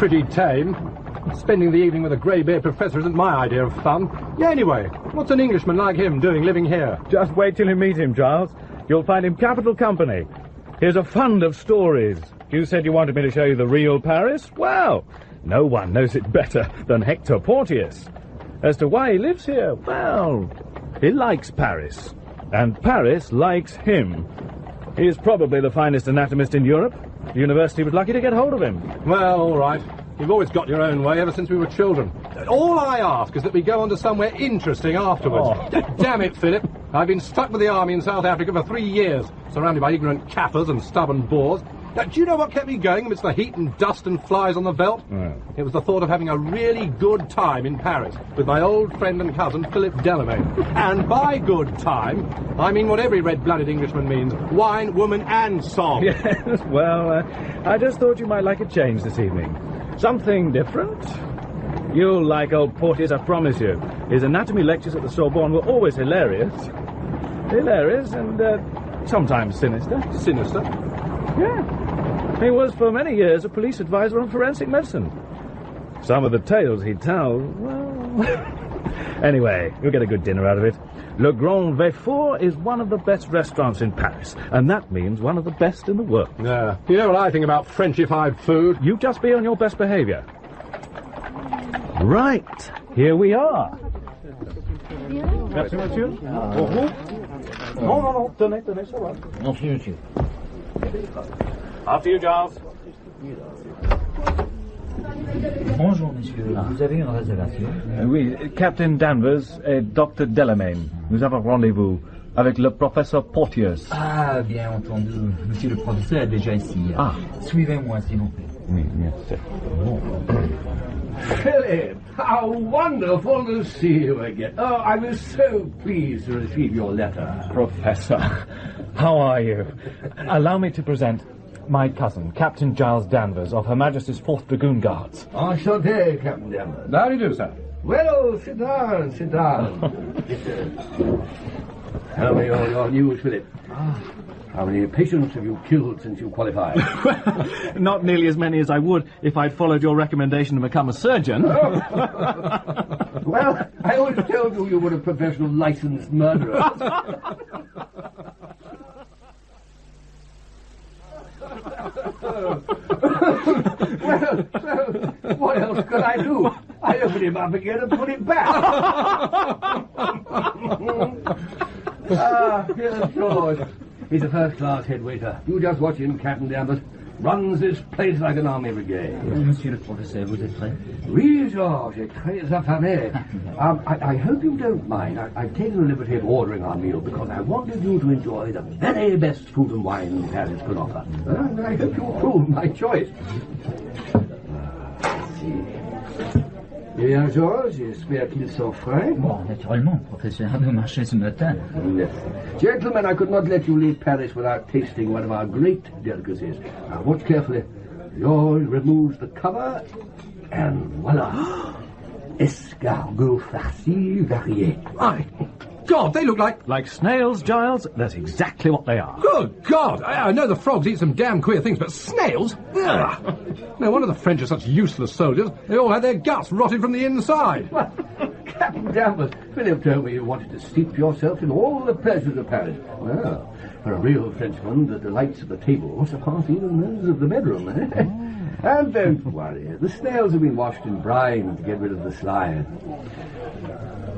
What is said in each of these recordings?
pretty tame. Spending the evening with a grey-beard professor isn't my idea of fun. Yeah, anyway, what's an Englishman like him doing living here? Just wait till you meet him, Giles. You'll find him capital company. Here's a fund of stories. You said you wanted me to show you the real Paris? Well, no one knows it better than Hector Porteus. As to why he lives here, well, he likes Paris. And Paris likes him. He's probably the finest anatomist in Europe. The university was lucky to get hold of him. Well, all right. You've always got your own way ever since we were children. All I ask is that we go on to somewhere interesting afterwards. Oh. Damn it, Philip. I've been stuck with the army in South Africa for 3 years, surrounded by ignorant Kaffirs and stubborn Boers. Now, do you know what kept me going amidst the heat and dust and flies on the veldt? It was the thought of having a really good time in Paris with my old friend and cousin, Phillip Delamain. And by good time, I mean what every red-blooded Englishman means. Wine, woman, and song. Yes, well, I just thought you might like a change this evening. Something different? You'll like old Porteus, I promise you. His anatomy lectures at the Sorbonne were always hilarious. Hilarious and sometimes sinister. Sinister? Yeah. He was for many years a police advisor on forensic medicine. Some of the tales he'd tell, well... Anyway, you'll get a good dinner out of it. Le Grand Vefour is one of the best restaurants in Paris, and that means one of the best in the world. Yeah. You know what I think about Frenchified food? You just be on your best behaviour. Right, here we are. Merci, monsieur. Non, tenez, ça va. Merci, monsieur. After you, Giles. Bonjour, monsieur. Vous avez une réservation? Oui, Captain Danvers et Dr. Delamain. Nous avons rendez-vous avec le professeur Porteus. Ah, bien entendu. Monsieur le professeur est déjà ici. Ah. Suivez-moi, s'il vous plaît. Oui, merci. Philip, how wonderful to see you again. Oh, I was so pleased to receive your letter. Professor, how are you? Allow me to present my cousin, Captain Giles Danvers, of Her Majesty's 4th Dragoon Guards. Enchanté, Captain Danvers. How do you do, sir? Well, sit down, sit down. Tell me your news, Philip. How many patients have you killed since you qualified? Not nearly as many as I would if I'd followed your recommendation to become a surgeon. Well, I always told you were a professional licensed murderer. Well, what else could I do? I opened him up again and put him back. Here's George. He's a first-class head waiter. You just watch him, Captain Danvers. Runs this place like an army brigade. Monsieur le professeur, vous êtes prêt? Oui, George, très affamé. I hope you don't mind. I've taken the liberty of ordering our meal because I wanted you to enjoy the very best food and wine Paris could offer. And I hope you approve my choice. Let's see. Bien, George, j'espère qu'ils sont frais. Bon, naturellement, professeur, nous marchons ce matin. Yes. Gentlemen, I could not let you leave Paris without tasting one of our great delicacies. Now, watch carefully. George removes the cover, and voila. Escargot farci varié. My God, they look like... Like snails, Giles? That's exactly what they are. Good God! I know the frogs eat some damn queer things, but snails? Ugh. No wonder the French are such useless soldiers. They all had their guts rotted from the inside. Well, Captain Danvers, Philip told me you wanted to steep yourself in all the pleasures of Paris. Well, for a real Frenchman, the delights of the table surpass even those of the bedroom, eh? And don't worry, the snails have been washed in brine to get rid of the slime.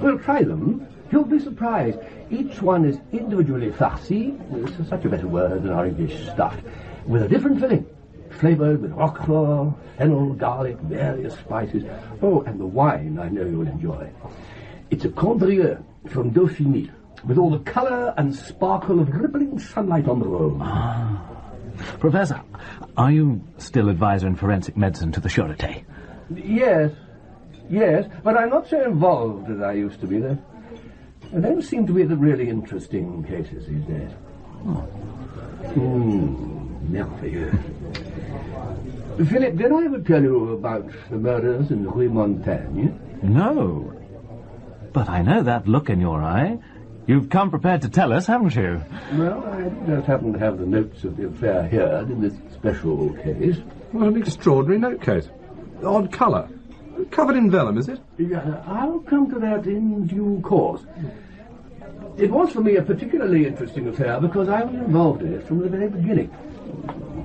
Well, try them. You'll be surprised. Each one is individually farci, it's such a better word than our English stuffed, with a different filling, flavoured with roquefort, fennel, garlic, various spices. Oh, and the wine I know you'll enjoy. It's a Condrieu from Dauphiny, with all the colour and sparkle of rippling sunlight on the Rhone. Ah. Professor, are you still advisor in forensic medicine to the Sûreté? Yes, but I'm not so involved as I used to be. There don't seem to be the really interesting cases these days. Merveilleux. Philip, did I ever tell you about the murders in Rue Montaigne? No. But I know that look in your eye. You've come prepared to tell us, haven't you? Well, I just happen to have the notes of the affair here in this special case. What an extraordinary note case. odd colour. Covered in vellum, is it? Yeah, I'll come to that in due course. It was for me a particularly interesting affair because I was involved in it from the very beginning.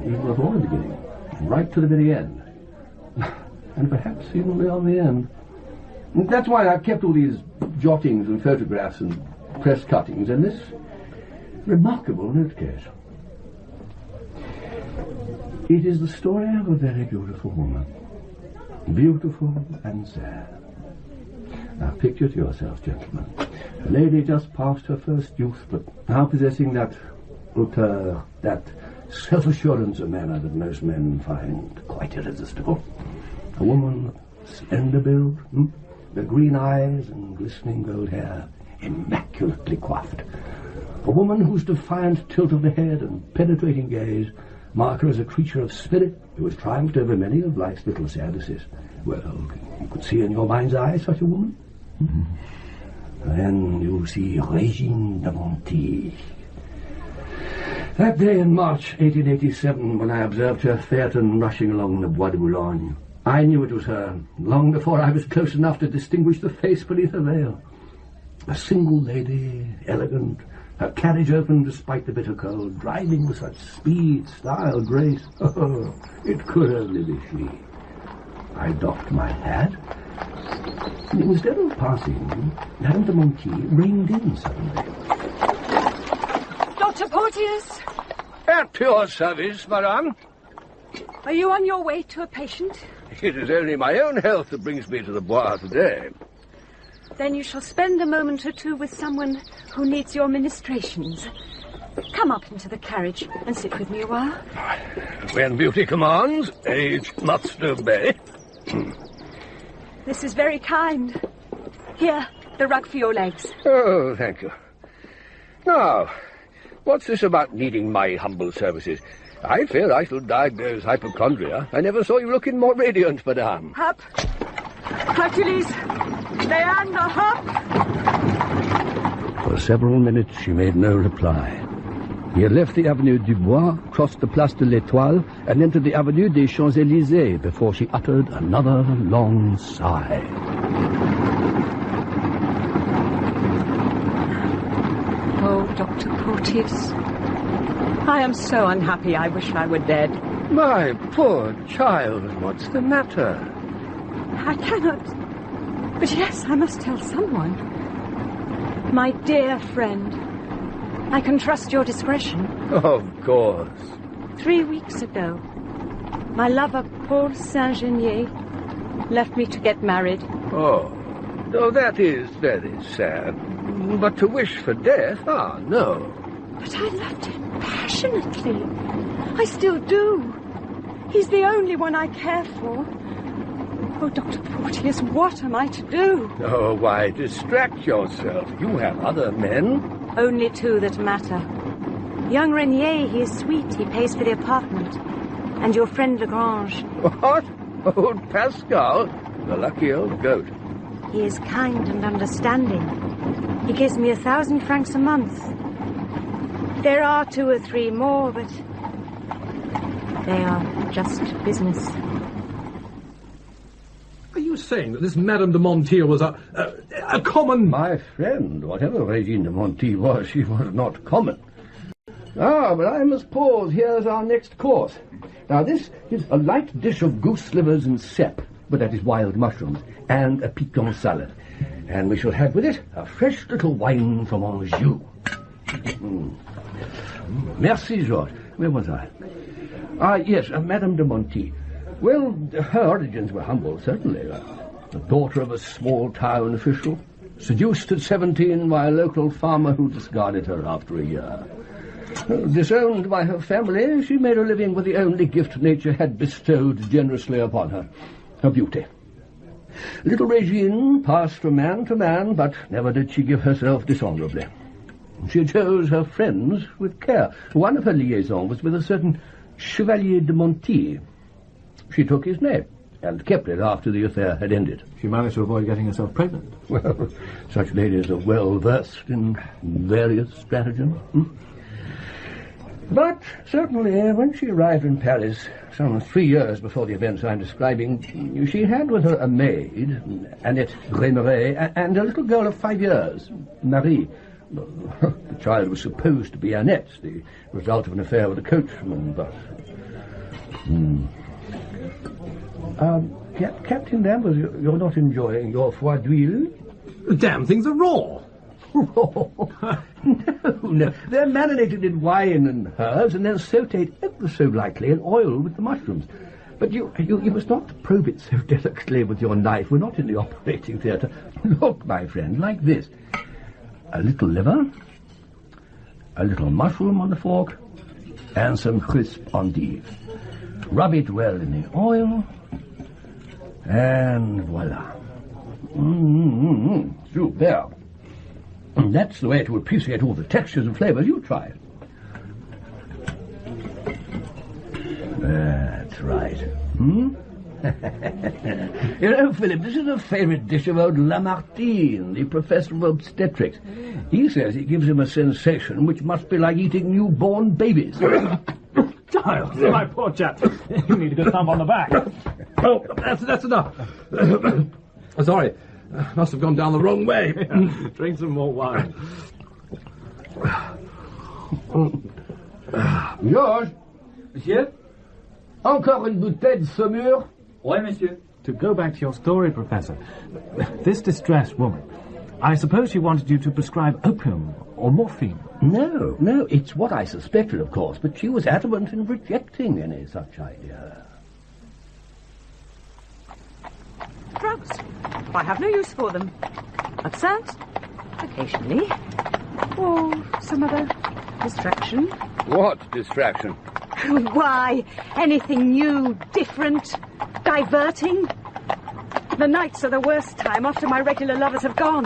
Even before the beginning. Right to the very end. And perhaps even beyond the end. That's why I've kept all these jottings and photographs and press cuttings and this remarkable note case. It is the story of a very beautiful woman. Beautiful and sad. Now picture to yourself, gentlemen, a lady just past her first youth, but now possessing that hauteur, that self-assurance of manner that most men find quite irresistible. A woman of slender build, with green eyes and glistening gold hair, immaculately coiffed. A woman whose defiant tilt of the head and penetrating gaze mark her as a creature of spirit who has triumphed over many of life's little sadnesses. Well, you could see in your mind's eye such a woman. Then you see Regine de Monti. That day in March 1887, when I observed her phaeton rushing along the Bois de Boulogne, I knew it was her, long before I was close enough to distinguish the face beneath her veil. A single lady, elegant, her carriage open despite the bitter cold, driving with such speed, style, grace. Oh, it could only be she. I doffed my hat. Instead of passing, Madame de Monti reined in suddenly. Dr. Porteus? At your service, madame. Are you on your way to a patient? It is only my own health that brings me to the Bois today. Then you shall spend a moment or two with someone who needs your ministrations. Come up into the carriage and sit with me a while. When beauty commands, age must obey. This is very kind. Here, the rug for your legs. Oh, thank you. Now, what's this about needing my humble services? I fear I shall diagnose hypochondria. I never saw you looking more radiant, madame. Up. Hercules, Leander, hop. For several minutes she made no reply. He had left the Avenue du Bois, crossed the Place de l'Étoile, and entered the Avenue des Champs-Élysées before she uttered another long sigh. Oh, Dr. Porteus, I am so unhappy I wish I were dead. My poor child, what's the matter? I cannot. But yes, I must tell someone. My dear friend, I can trust your discretion. Of course. 3 weeks ago, my lover, Paul Saint-Genier, left me to get married. Oh, that is very sad. But to wish for death? Ah, no. But I loved him passionately. I still do. He's the only one I care for. Oh, Dr. Porteus, what am I to do? Oh, why distract yourself? You have other men. Only 2 that matter. Young Renier, he is sweet. He pays for the apartment. And your friend Lagrange. What? Old Pascal? The lucky old goat. He is kind and understanding. He gives me 1,000 francs a month. There are 2 or 3 more, but they are just business. Are you saying that this Madame de Montier was a common... My friend, whatever Regine de Monti was, she was not common. Ah, but I must pause. Here's our next course. Now, this is a light dish of goose livers and cep, but that is wild mushrooms, and a piquant salad. And we shall have with it a fresh little wine from Anjou. Merci, Georges. Where was I? Ah, yes, Madame de Monti. Well, her origins were humble, certainly. The daughter of a small-town official, seduced at 17 by a local farmer who discarded her after a year. Disowned by her family, she made a living with the only gift nature had bestowed generously upon her, her beauty. Little Regine passed from man to man, but never did she give herself dishonorably. She chose her friends with care. One of her liaisons was with a certain Chevalier de Monti. She took his name and kept it after the affair had ended. She managed to avoid getting herself pregnant. Well, such ladies are well versed in various stratagems. But certainly, when she arrived in Paris, some 3 years before the events I'm describing, she had with her a maid, Annette Rémeret, and a little girl of 5 years, Marie. The child was supposed to be Annette, the result of an affair with a coachman, but... Captain Danvers, you're not enjoying your foie d'huile? The damn things are raw. No. They're marinated in wine and herbs and then sautéed ever so lightly in oil with the mushrooms. But you must not probe it so delicately with your knife. We're not in the operating theatre. Look, my friend, like this. A little liver, a little mushroom on the fork, and some crisp endive. Rub it well in the oil, and voila. Super. And that's the way to appreciate all the textures and flavours. You try it. That's right. You know, Philip, this is a favourite dish of old Lamartine, the professor of obstetrics. He says it gives him a sensation which must be like eating newborn babies. Giles, my poor chap. You need a good thump on the back. Oh, that's enough. Sorry. Must have gone down the wrong way. Drink some more wine. Georges? Monsieur? Encore une bouteille de saumure? Oui, monsieur. To go back to your story, Professor, this distressed woman, I suppose she wanted you to prescribe opium or morphine. No, it's what I suspected, of course, but she was adamant in rejecting any such idea. Drugs. I have no use for them. Absinthe, occasionally. Or some other distraction. What distraction? Why, anything new, different, diverting. The nights are the worst time after my regular lovers have gone.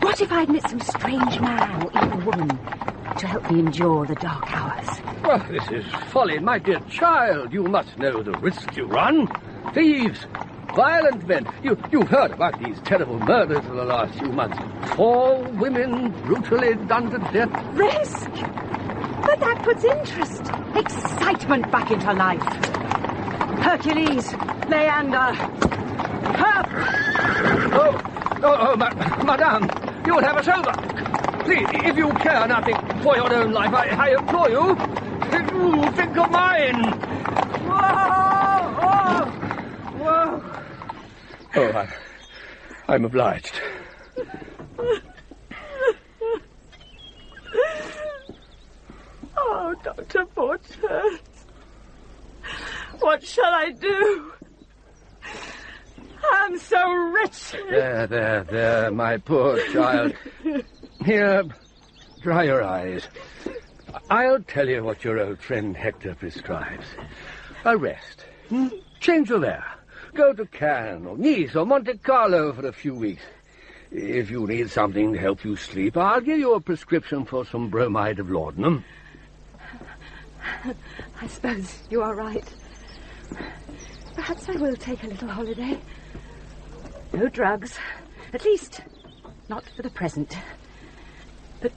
What if I'd met some strange man or even woman to help me endure the dark hours? Well, this is folly, my dear child. You must know the risks you run. Thieves, violent men. You've heard about these terrible murders of the last few months. 4 women brutally done to death. Risk? But that puts interest, excitement back into life. Hercules, Leander, Madame, you'll have us over. Please, if you care nothing for your own life, I implore you, think of mine. Oh, I'm obliged. Oh, Dr. Porteus, what shall I do? I'm so rich. There, my poor child. Here, dry your eyes. I'll tell you what your old friend Hector prescribes. A rest. Change of air. Go to Cannes or Nice or Monte Carlo for a few weeks. If you need something to help you sleep, I'll give you a prescription for some bromide of laudanum. I suppose you are right. Perhaps I will take a little holiday. No drugs. At least, not for the present. But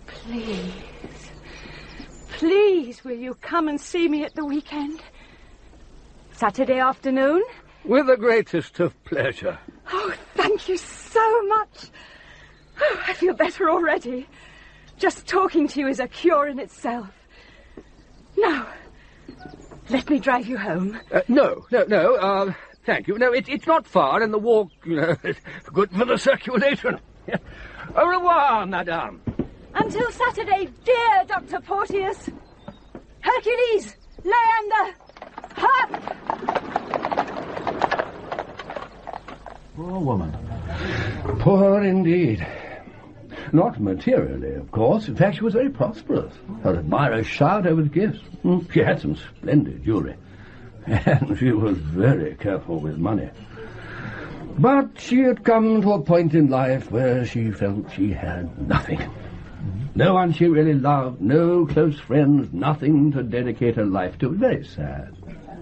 please, will you come and see me at the weekend? Saturday afternoon? With the greatest of pleasure. Oh, thank you so much. Oh, I feel better already. Just talking to you is a cure in itself. Now, let me drive you home. No, thank you. No, it's not far, and the walk, is good for the circulation. Au revoir, madame. Until Saturday, dear Dr. Porteus. Hercules, Leander, Huck! Poor woman. Poor indeed. Not materially, of course. In fact, she was very prosperous. Her admirers showered her with gifts. She had some splendid jewellery. And she was very careful with money. But she had come to a point in life where she felt she had nothing. No one she really loved, no close friends, nothing to dedicate her life to. Very sad.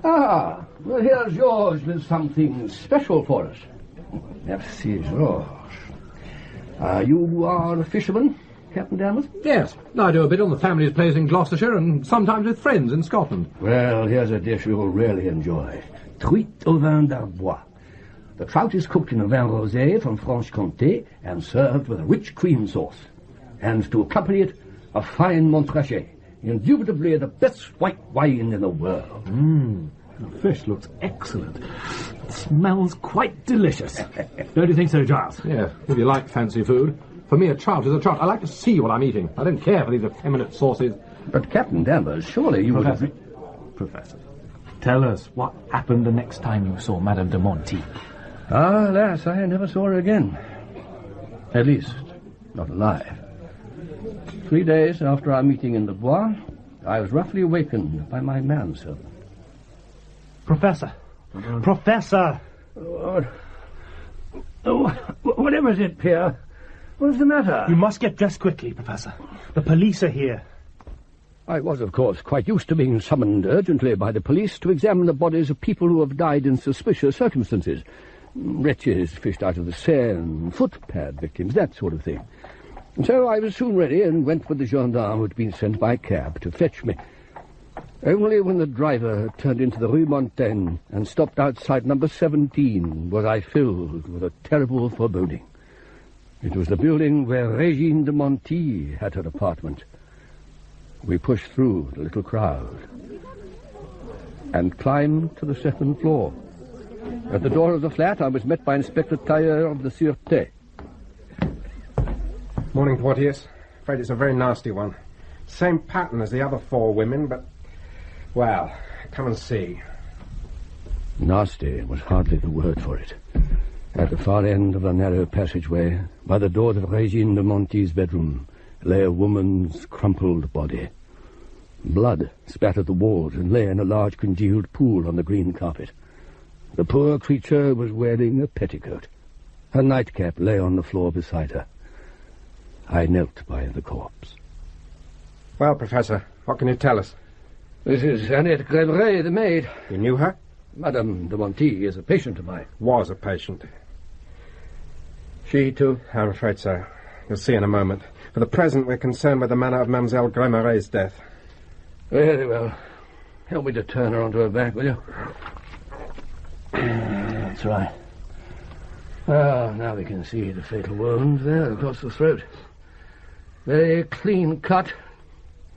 Well, here's Georges with something special for us. Merci, Georges. You are a fisherman? Captain Danvers? Yes, I do a bit on the family's place in Gloucestershire and sometimes with friends in Scotland. Well, here's a dish you'll really enjoy. Truite au vin d'Arbois. The trout is cooked in a vin rosé from Franche-Comté and served with a rich cream sauce. And to accompany it, a fine Montrachet, indubitably the best white wine in the world. The fish looks excellent. It smells quite delicious. Don't you think so, Giles? Yeah, if you like fancy food. For me, a trout is a trout. I like to see what I'm eating. I don't care for these effeminate sauces. But, Captain Danvers, surely you Professor, Professor, tell us what happened the next time you saw Madame de Monti. Ah, alas, I never saw her again. At least, not alive. 3 days after our meeting in the Bois, I was roughly awakened by my manservant. Professor! Professor! Whatever is it, Pierre? What's the matter? You must get dressed quickly, Professor. The police are here. I was, of course, quite used to being summoned urgently by the police to examine the bodies of people who have died in suspicious circumstances. Wretches fished out of the Seine, footpad victims, that sort of thing. So I was soon ready and went with the gendarme who had been sent by cab to fetch me. Only when the driver turned into the Rue Montaigne and stopped outside number 17 was I filled with a terrible foreboding. It was the building where Régine de Monti had her apartment. We pushed through the little crowd and climbed to the second floor. At the door of the flat, I was met by Inspector Tailleur of the Sûreté. Morning, Porteus. Afraid it's a very nasty one. Same pattern as the other 4 women, but... well, come and see. Nasty was hardly the word for it. At the far end of the narrow passageway, by the door of Régine de Monti's bedroom, lay a woman's crumpled body. Blood spattered the walls and lay in a large congealed pool on the green carpet. The poor creature was wearing a petticoat. Her nightcap lay on the floor beside her. I knelt by the corpse. Well, Professor, what can you tell us? This is Annette Grémeray, the maid. You knew her? Madame de Monti is a patient of mine. Was a patient. She, too? I'm afraid so. You'll see in a moment. For the present, we're concerned with the manner of Mademoiselle Grémeray's death. Very well. Help me to turn her onto her back, will you? That's right. Ah, now we can see the fatal wound there across the throat. Very clean cut.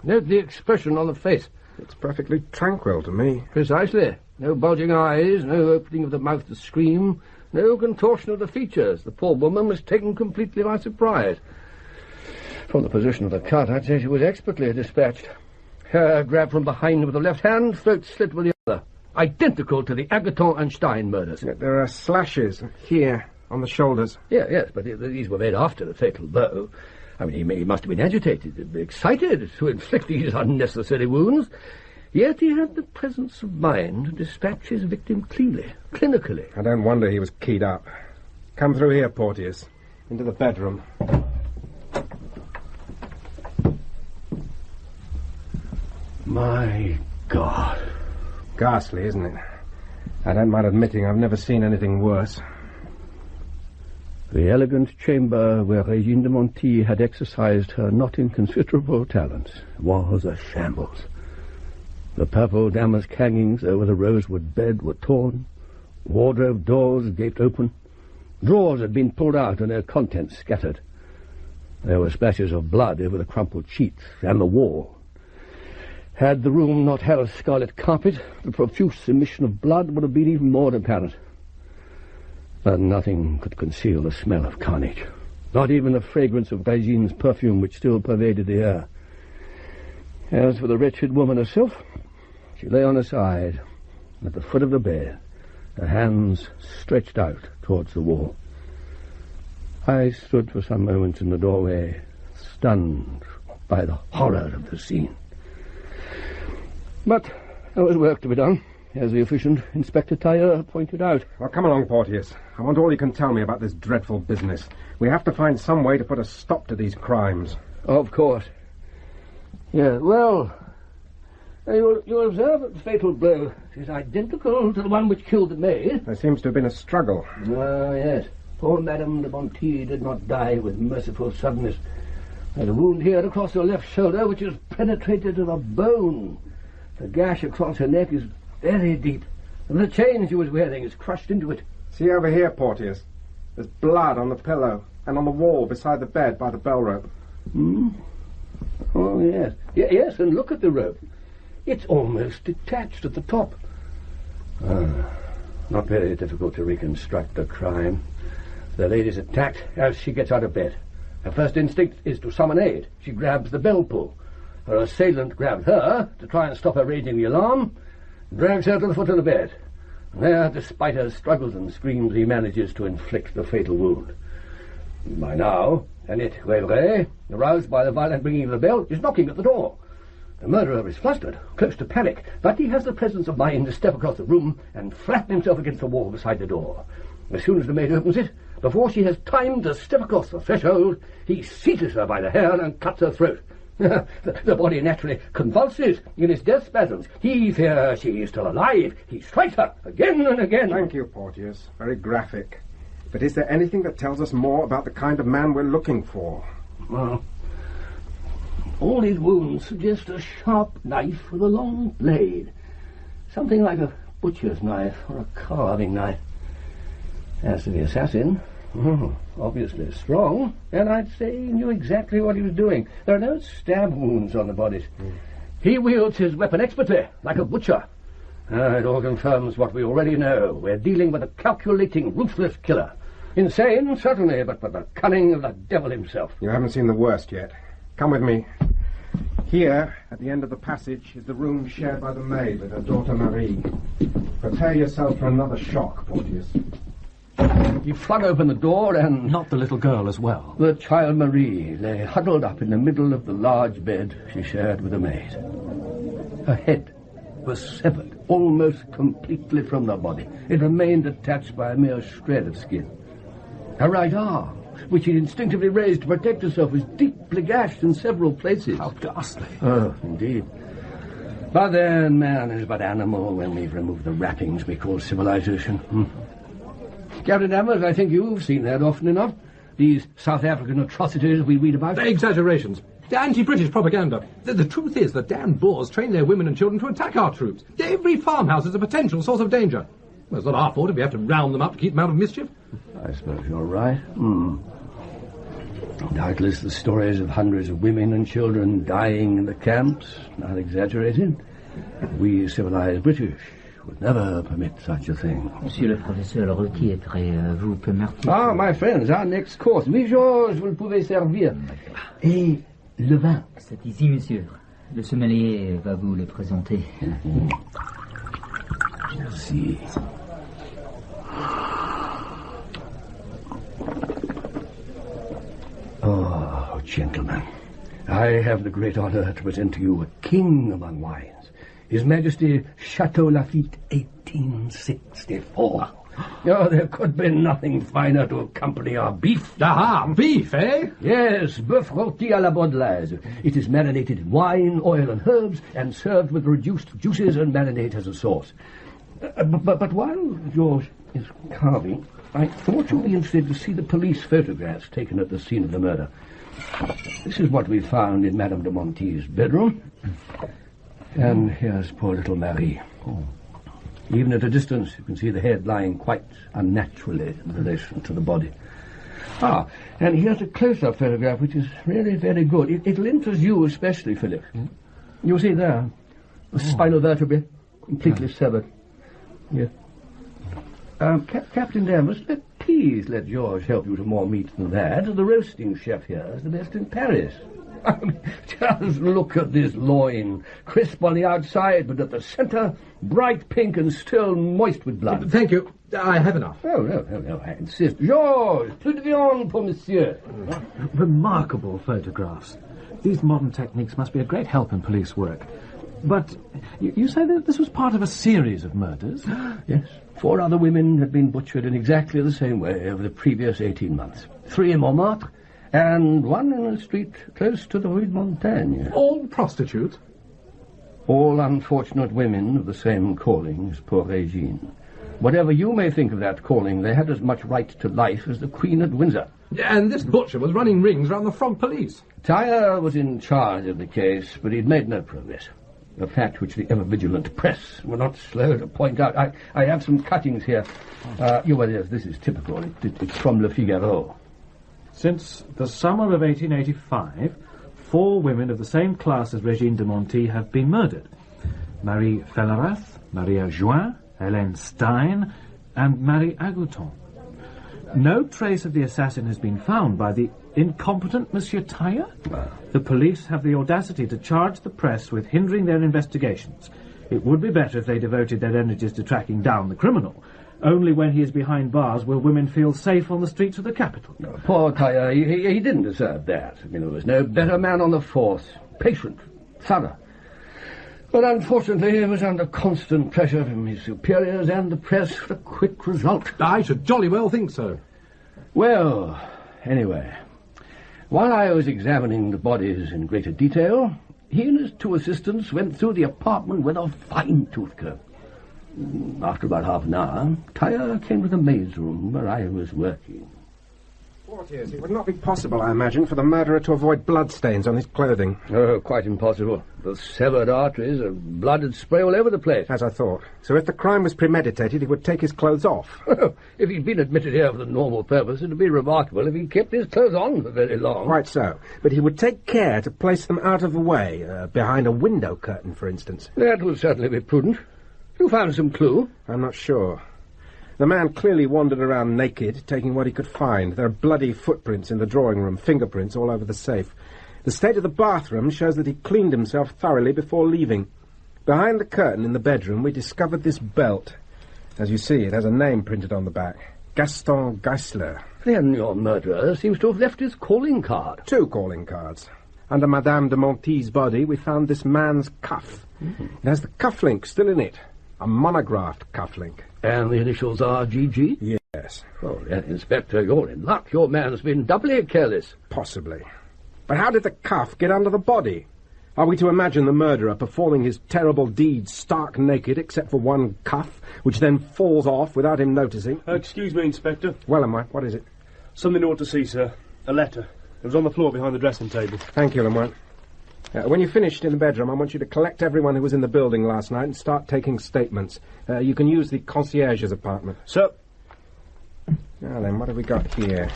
Note the expression on the face. It's perfectly tranquil to me. Precisely. No bulging eyes, no opening of the mouth to scream, no contortion of the features. The poor woman was taken completely by surprise. From the position of the cut, I'd say she was expertly dispatched. Hair grabbed from behind with the left hand, throat slit with the other. Identical to the Agathon and Stein murders. There are slashes here on the shoulders. Yes, but these were made after the fatal blow. I mean, he must have been agitated, excited to inflict these unnecessary wounds. Yet he had the presence of mind to dispatch his victim cleanly, clinically. I don't wonder he was keyed up. Come through here, Porteus, into the bedroom. My God. Ghastly, isn't it? I don't mind admitting I've never seen anything worse. The elegant chamber where Régine de Monti had exercised her not inconsiderable talents was a shambles. The purple damask hangings over the rosewood bed were torn, wardrobe doors gaped open, drawers had been pulled out and their contents scattered. There were splashes of blood over the crumpled sheets and the wall. Had the room not had a scarlet carpet, the profuse emission of blood would have been even more apparent. But nothing could conceal the smell of carnage, not even the fragrance of Régine's perfume which still pervaded the air. As for the wretched woman herself, she lay on her side, at the foot of the bed, her hands stretched out towards the wall. I stood for some moments in the doorway, stunned by the horror of the scene. But there was work to be done, as the efficient Inspector Tailleur pointed out. Well, come along, Porteus. I want all you can tell me about this dreadful business. We have to find some way to put a stop to these crimes. Of course. Yeah, well, you'll observe that the fatal blow is identical to the one which killed the maid. There seems to have been a struggle. Oh, yes. Poor Madame de Monti did not die with merciful suddenness. And a wound here across her left shoulder which has penetrated to the bone. The gash across her neck is very deep, and the chain she was wearing is crushed into it. See over here, Porteus. There's blood on the pillow and on the wall beside the bed by the bell rope. Hmm? Oh, yes. Yes, and look at the rope. It's almost detached at the top. Not very difficult to reconstruct the crime. The lady's attacked as she gets out of bed. Her first instinct is to summon aid. She grabs the bell pull. Her assailant grabs her to try and stop her raising the alarm, drags her to the foot of the bed. There, despite her struggles and screams, he manages to inflict the fatal wound. By now, Annette Wevray, aroused by the violent ringing of the bell, is knocking at the door. The murderer is flustered, close to panic, but he has the presence of mind to step across the room and flatten himself against the wall beside the door. As soon as the maid opens it, before she has time to step across the threshold, he seizes her by the hair and cuts her throat. The body naturally convulses in its death spasms. He fears she is still alive. He strikes her again and again. Thank you, Porteus. Very graphic. But is there anything that tells us more about the kind of man we're looking for? Well, all these wounds suggest a sharp knife with a long blade. Something like a butcher's knife or a carving knife. As to the assassin, obviously strong, and I'd say he knew exactly what he was doing. There are no stab wounds on the bodies. He wields his weapon expertly, like a butcher. It all confirms what we already know. We're dealing with a calculating, ruthless killer. Insane, certainly, but the cunning of the devil himself. You haven't seen the worst yet. Come with me. Here, at the end of the passage, is the room shared by the maid with her daughter Marie. Prepare yourself for another shock, Porteus. He flung open the door and... Not the little girl as well. The child Marie lay huddled up in the middle of the large bed she shared with the maid. Her head was severed almost completely from the body. It remained attached by a mere shred of skin. Her right arm, which she instinctively raised to protect herself, was deeply gashed in several places. How ghastly. Oh, indeed. But then man is but animal when we've removed the wrappings we call civilization. Captain Danvers, I think you've seen that often enough. These South African atrocities we read about. Exaggerations. Anti-British propaganda. The truth is the damn Boers train their women and children to attack our troops. Every farmhouse is a potential source of danger. Well, it's not our fault if we have to round them up to keep them out of mischief. I suppose you're right. Doubtless the stories of hundreds of women and children dying in the camps are exaggerated. We civilized British would never permit such a thing. Monsieur le professeur, le rôti est prêt. Vous pouvez marquer. Ah, my friends, our next course. Oui, Georges, vous le pouvez servir. Et le vin. C'est ici, monsieur. Le sommelier va vous le présenter. Merci. Oh, gentlemen, I have the great honor to present to you a king among wines. His Majesty Chateau Lafite 1864. Oh, there could be nothing finer to accompany our beef. Aha, beef, eh? Yes, bœuf rôti à la Baudelaise. It is marinated in wine, oil, and herbs, and served with reduced juices and marinade as a sauce. But while George is carving, I thought you'd be interested to see the police photographs taken at the scene of the murder. This is what we found in Madame de Monti's bedroom. And here's poor little Marie. Even at a distance, you can see the head lying quite unnaturally in relation to the body. Ah, and here's a close-up photograph, which is really very good. It'll interest you especially, Philip. You see there, the spinal vertebrae completely severed. Yes. Captain Danvers, please let George help you to more meat than that. The roasting chef here is the best in Paris. I mean, just look at this loin, crisp on the outside, but at the centre, bright pink and still moist with blood. Thank you. I have enough. Oh, no, I insist. Georges, plus de viande pour monsieur. Remarkable photographs. These modern techniques must be a great help in police work. But you say that this was part of a series of murders? Yes. 4 other women had been butchered in exactly the same way over the previous 18 months. 3 in Montmartre, and 1 in a street close to the Rue de Montaigne. All prostitutes? All unfortunate women of the same calling as poor Regine. Whatever you may think of that calling, they had as much right to life as the Queen at Windsor. And this butcher was running rings around the frog police. Tyre was in charge of the case, but he'd made no progress. A fact which the ever-vigilant press were not slow to point out. I have some cuttings here. This is typical. It's from Le Figaro. Since the summer of 1885, 4 women of the same class as Regine de Monty have been murdered. Marie Fellerath, Maria Juin, Hélène Stein, and Marie Agouton. No trace of the assassin has been found by the incompetent Monsieur Tyre. The police have the audacity to charge the press with hindering their investigations. It would be better if they devoted their energies to tracking down the criminal. Only when he is behind bars will women feel safe on the streets of the capital. Poor Tyre, he didn't deserve that. I mean, there was no better man on the force. Patient, thorough. But unfortunately, he was under constant pressure from his superiors and the press for a quick result. I should jolly well think so. Well, anyway, while I was examining the bodies in greater detail, he and his 2 assistants went through the apartment with a fine-tooth comb. After about half an hour, Tyre came to the maid's room where I was working. Porteus, it would not be possible, I imagine, for the murderer to avoid bloodstains on his clothing. Oh, quite impossible. The severed arteries and blood had sprayed all over the place. As I thought. So if the crime was premeditated, he would take his clothes off. If he'd been admitted here for the normal purpose, it would be remarkable if he'd kept his clothes on for very long. Quite so. But he would take care to place them out of the way, behind a window curtain, for instance. That would certainly be prudent. You found some clue? I'm not sure. The man clearly wandered around naked, taking what he could find. There are bloody footprints in the drawing room, fingerprints all over the safe. The state of the bathroom shows that he cleaned himself thoroughly before leaving. Behind the curtain in the bedroom, we discovered this belt. As you see, it has a name printed on the back. Gaston Geisler. Then your murderer seems to have left his calling card. 2 calling cards. Under Madame de Monty's body, we found this man's cuff. It has the cufflink still in it. A monographed cufflink. And the initials are GG? Yes. Oh, then, Inspector, you're in luck. Your man's been doubly careless. Possibly. But how did the cuff get under the body? Are we to imagine the murderer performing his terrible deeds stark naked, except for one cuff, which then falls off without him noticing? Excuse me, Inspector. Well, am I? What is it? Something you ought to see, sir. A letter. It was on the floor behind the dressing table. Thank you, Lemoine. When you're finished in the bedroom, I want you to collect everyone who was in the building last night and start taking statements. You can use the concierge's apartment. Sir. Now then, what have we got here?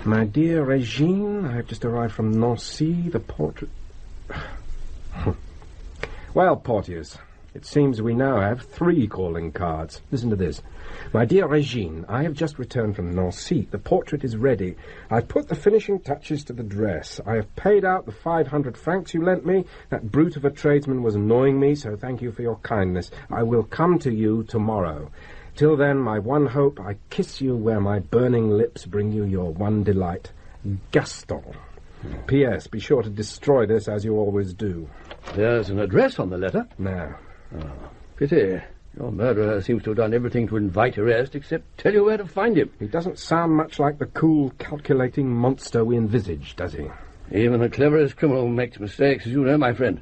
My dear Regine, I have just arrived from Nancy, the portrait... Well, Porteus, it seems we now have 3 calling cards. Listen to this. My dear Regine, I have just returned from Nancy. The portrait is ready. I've put the finishing touches to the dress. I have paid out the 500 francs you lent me. That brute of a tradesman was annoying me, so thank you for your kindness. I will come to you tomorrow. Till then, my one hope, I kiss you where my burning lips bring you your one delight. Gaston. P.S. Be sure to destroy this as you always do. There's an address on the letter. No. Oh, pity. Your murderer seems to have done everything to invite arrest except tell you where to find him. He doesn't sound much like the cool, calculating monster we envisaged, does he? Even the cleverest criminal makes mistakes, as you know, my friend.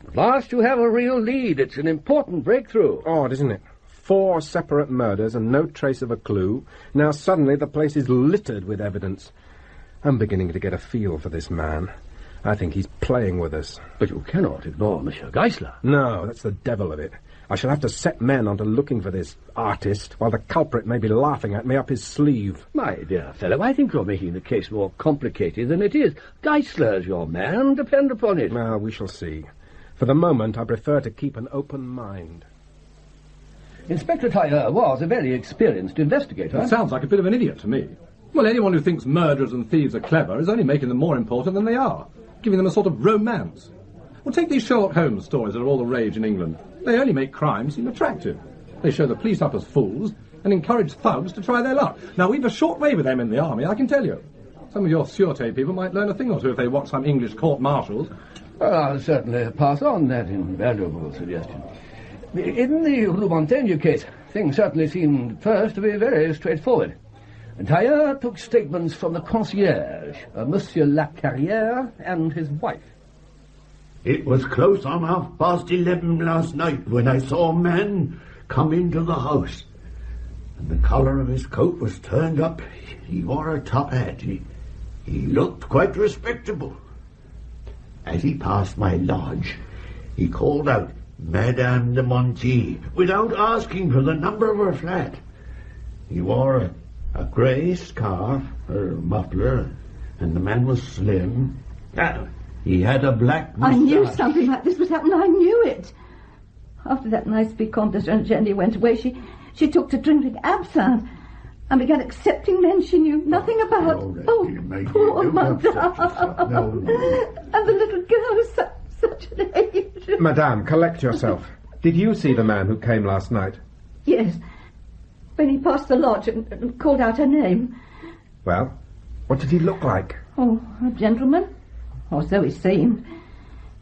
At last you have a real lead. It's an important breakthrough. Odd, isn't it? 4 separate murders and no trace of a clue. Now suddenly the place is littered with evidence. I'm beginning to get a feel for this man. I think he's playing with us. But you cannot ignore Monsieur Geisler. No, that's the devil of it. I shall have to set men onto looking for this artist, while the culprit may be laughing at me up his sleeve. My dear fellow, I think you're making the case more complicated than it is. Geisler's your man, depend upon it. Well, we shall see. For the moment, I prefer to keep an open mind. Inspector Tyre was a very experienced investigator. That sounds like a bit of an idiot to me. Well, anyone who thinks murderers and thieves are clever is only making them more important than they are, giving them a sort of romance. Well, take these Sherlock Holmes stories that are all the rage in England. They only make crime seem attractive. They show the police up as fools and encourage thugs to try their luck. Now, we've a short way with them in the army, I can tell you. Some of your sûreté people might learn a thing or two if they watch some English court-martials. Well, I'll certainly pass on that invaluable suggestion. In the Rue Montaigne case, things certainly seemed at first to be very straightforward. Tyre took statements from the concierge, Monsieur Lacarrière, and his wife. It was close on 11:30 last night when I saw a man come into the house. and the collar of his coat was turned up. He wore a top hat. He looked quite respectable. As he passed my lodge, he called out, Madame de Monty, without asking for the number of her flat. He wore a grey scarf, or muffler, and the man was slim. He had a black moustache. I knew something like this was happening. I knew it. After that nice Vicomtesse Eugenie went away, she took to drinking absinthe and began accepting men she knew nothing about. Poor Madame. No. And the little girl is such an age. Madame, collect yourself. Did you see the man who came last night? Yes. When he passed the lodge and called out her name. Well, what did he look like? Oh, a gentleman. Or so he seemed.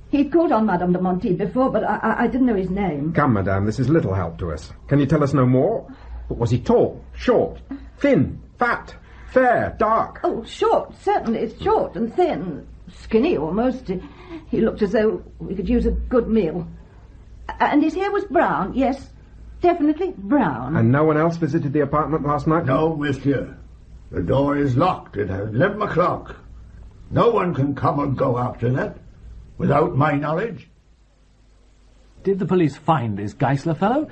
He'd called on Madame de Monty before, but I didn't know his name. Come, Madame, this is little help to us. Can you tell us no more? But was he tall, short, thin, fat, fair, dark? Oh, short, certainly. Short and thin. Skinny, almost. He looked as though we could use a good meal. And his hair was brown, yes, definitely brown. And no one else visited the apartment last night? No, monsieur. The door is locked at 11 o'clock. No one can come or go after that, without my knowledge. Did the police find this Geisler fellow?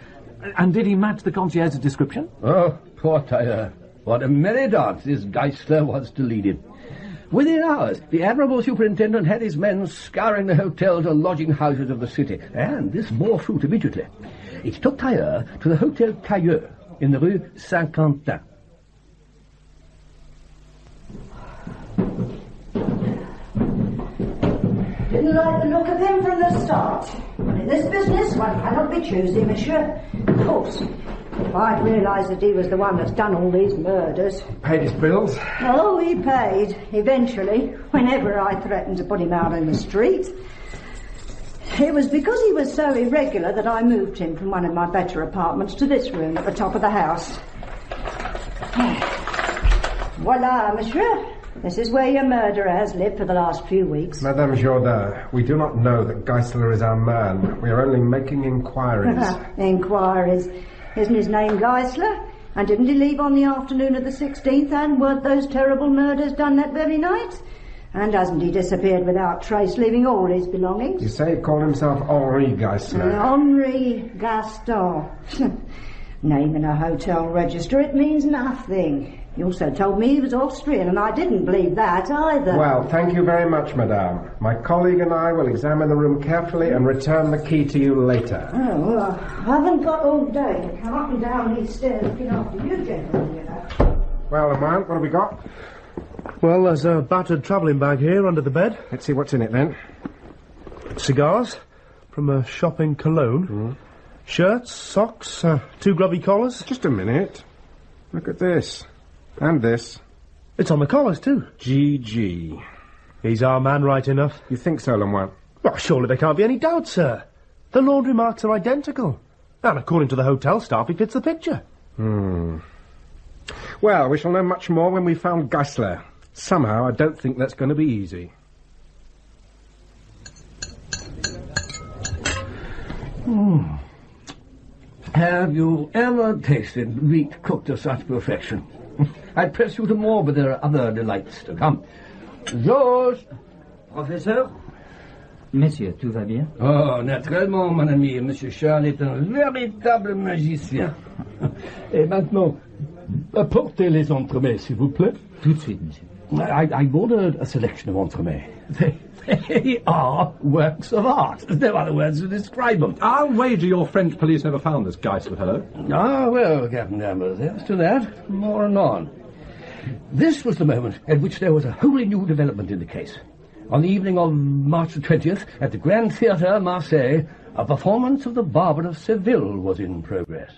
And did he match the concierge's description? Oh, poor Tailleur. What a merry dance this Geisler was to lead it. Within hours, the admirable superintendent had his men scouring the hotels and lodging houses of the city, and this bore fruit immediately. It took Tailleur to the Hotel Tailleur in the Rue Saint-Quentin. Didn't like the look of him from the start. But in this business, one cannot be choosy, monsieur. Of course, if I'd realised that he was the one that's done all these murders... Paid his bills? Oh, he paid, eventually, whenever I threatened to put him out in the street. It was because he was so irregular that I moved him from one of my better apartments to this room at the top of the house. Voila, monsieur. This is where your murderer has lived for the last few weeks. Madame Jourdain, we do not know that Geisler is our man. We are only making inquiries. Inquiries. Isn't his name Geisler? And didn't he leave on the afternoon of the 16th? And weren't those terrible murders done that very night? And hasn't he disappeared without trace, leaving all his belongings? You say he called himself Henri Geisler. Henri Gaston. Name in a hotel register, it means nothing. He also told me he was Austrian, and I didn't believe that either. Well, thank you very much, madame. My colleague and I will examine the room carefully and return the key to you later. Oh, well, I haven't got all day to come up and down these stairs looking after you gentlemen, you know. Well, Lamont, what have we got? Well, there's a battered travelling bag here under the bed. Let's see what's in it, then. Cigars from a shop in Cologne. Shirts, socks, 2 grubby collars. Just a minute. Look at this. And this. It's on the collars, too. GG. He's our man right enough. You think so, Lamont? Well, surely there can't be any doubt, sir. The laundry marks are identical. And according to the hotel staff, he fits the picture. Well, we shall know much more when we've found Geisler. Somehow, I don't think that's going to be easy. Have you ever tasted meat cooked to such perfection? I'd press you to more, but there are other delights to come. Georges! Professeur? Messieurs, tout va bien? Oh, naturellement, mon ami. Monsieur Charles est un véritable magicien. Et maintenant, apportez les entremets, s'il vous plaît. Tout de suite, monsieur. I ordered a selection of entremets. They are works of art. There's no other words to describe them. I'll wager your French police never found this Geisler fellow. Ah, well, Captain Danvers, as to that, more anon. This was the moment at which there was a wholly new development in the case. On the evening of March the 20th, at the Grand Theatre, Marseille, a performance of The Barber of Seville was in progress.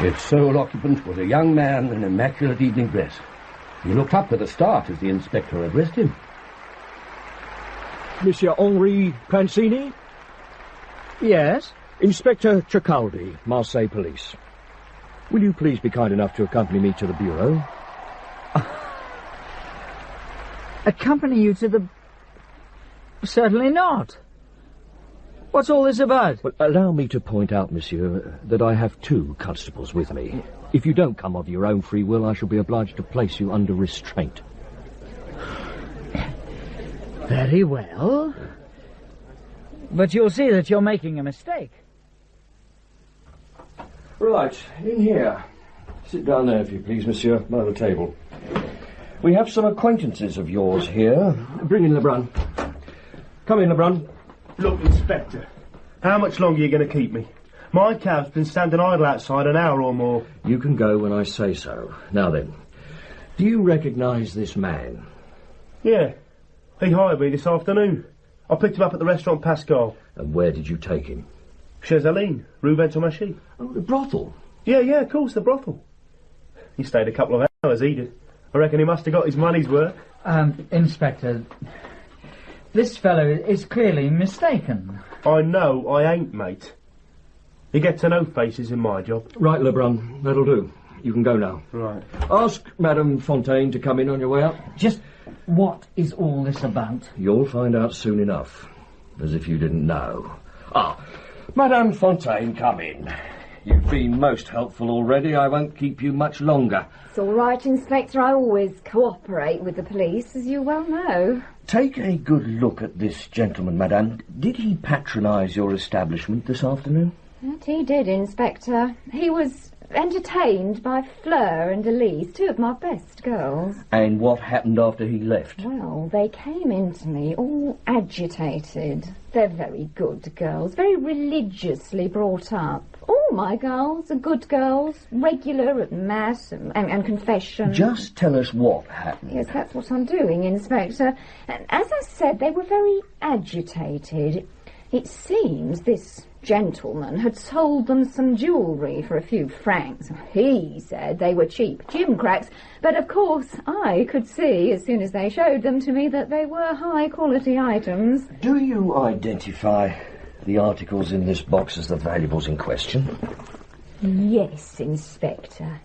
Its sole occupant was a young man in immaculate evening dress. He looked up with a start as the inspector addressed him. Monsieur Henri Pancini? Yes? Inspector Cicaldi, Marseille Police. Will you please be kind enough to accompany me to the bureau? Accompany you to the... Certainly not. What's all this about? Well, allow me to point out, monsieur, that I have 2 constables with me. If you don't come of your own free will, I shall be obliged to place you under restraint. Very well. But you'll see that you're making a mistake. Right, in here. Sit down there, if you please, monsieur, by the table. We have some acquaintances of yours here. Bring in Lebrun. Come in, Lebrun. Look, Inspector, how much longer are you going to keep me? My cab's been standing idle outside an hour or more. You can go when I say so. Now then, do you recognise this man? Yeah, he hired me this afternoon. I picked him up at the restaurant Pascal. And where did you take him? Chez Aline, Rue Ventomachy. Oh, the brothel? Yeah, of course, the brothel. He stayed a couple of hours, he did. I reckon he must have got his money's worth. Inspector, this fellow is clearly mistaken. I know I ain't, mate. You get to know faces in my job. Right, Lebrun, that'll do. You can go now. Right. Ask Madame Fontaine to come in on your way out. Just what is all this about? You'll find out soon enough. As if you didn't know. Madame Fontaine, come in. You've been most helpful already. I won't keep you much longer. It's all right, Inspector. I always cooperate with the police, as you well know. Take a good look at this gentleman, Madame. Did he patronise your establishment this afternoon? That he did, Inspector. He was entertained by Fleur and Elise, 2 of my best girls. And what happened after he left? Well, they came in to me all agitated. They're very good girls, very religiously brought up. All my girls are good girls, regular at Mass and confession. Just tell us what happened. Yes, that's what I'm doing, Inspector. And as I said, they were very agitated. It seems this gentleman had sold them some jewellery for a few francs. He said they were cheap gimcracks, but of course I could see as soon as they showed them to me that they were high-quality items. Do you identify the articles in this box as the valuables in question? Yes, Inspector.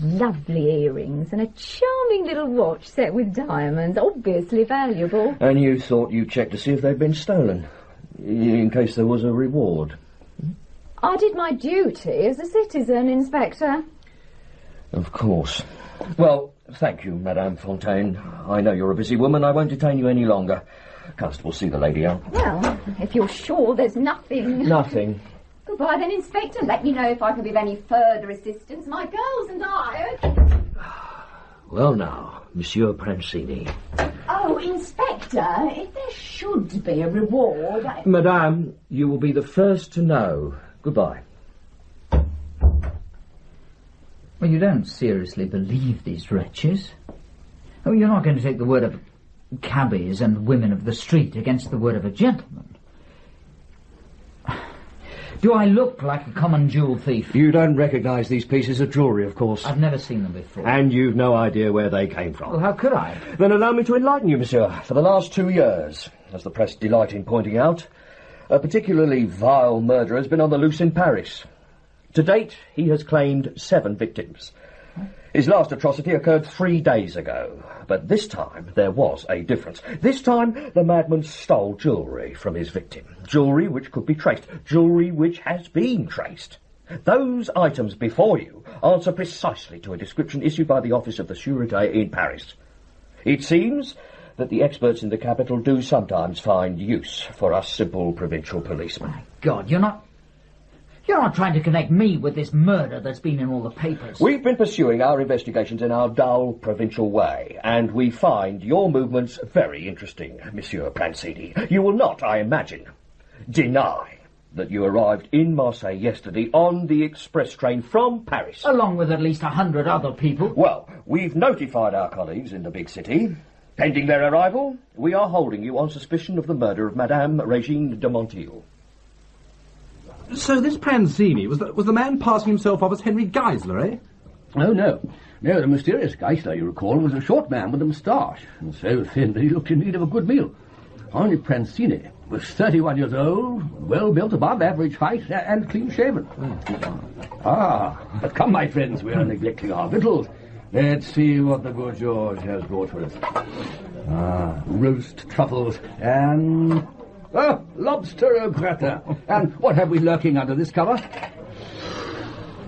Lovely earrings and a charming little watch set with diamonds, obviously valuable. And you thought you'd check to see if they'd been stolen, in case there was a reward? I did my duty as a citizen, Inspector. Of course. Well, thank you, Madame Fontaine. I know you're a busy woman. I won't detain you any longer. Constable, see the lady out. Well, if you're sure there's nothing... Nothing. Goodbye then, Inspector. Let me know if I can be of any further assistance. My girls and I... Well now, Monsieur Prancini. Oh, Inspector, if there should be a reward... Madame, you will be the first to know. Goodbye. Well, you don't seriously believe these wretches? Oh, you're not going to take the word of cabbies and women of the street against the word of a gentleman? Do I look like a common jewel thief? You don't recognise these pieces of jewellery, of course. I've never seen them before. And you've no idea where they came from. Well, how could I? Then allow me to enlighten you, monsieur. For the last 2 years, as the press delight in pointing out, a particularly vile murderer has been on the loose in Paris. To date, he has claimed 7 victims. His last atrocity occurred 3 days ago, but this time there was a difference. This time the madman stole jewellery from his victim. Jewellery which could be traced. Jewellery which has been traced. Those items before you answer precisely to a description issued by the Office of the Sûreté in Paris. It seems that the experts in the capital do sometimes find use for us simple provincial policemen. My God, you're not trying to connect me with this murder that's been in all the papers. We've been pursuing our investigations in our dull, provincial way, and we find your movements very interesting, Monsieur Prancini. You will not, I imagine, deny that you arrived in Marseille yesterday on the express train from Paris. Along with at least 100 other people. Well, we've notified our colleagues in the big city. Pending their arrival, we are holding you on suspicion of the murder of Madame Regine de Montiel. So this Prancini was the man passing himself off as Henry Geisler, eh? Oh, no. No, the mysterious Geisler, you recall, was a short man with a moustache, and so thin that he looked in need of a good meal. Henri Prancini was 31 years old, well-built, above average height, and clean-shaven. But come, my friends, we are neglecting our victuals. Let's see what the good George has brought for us. Roast truffles and... Oh, lobster au gratin. And what have we lurking under this cover?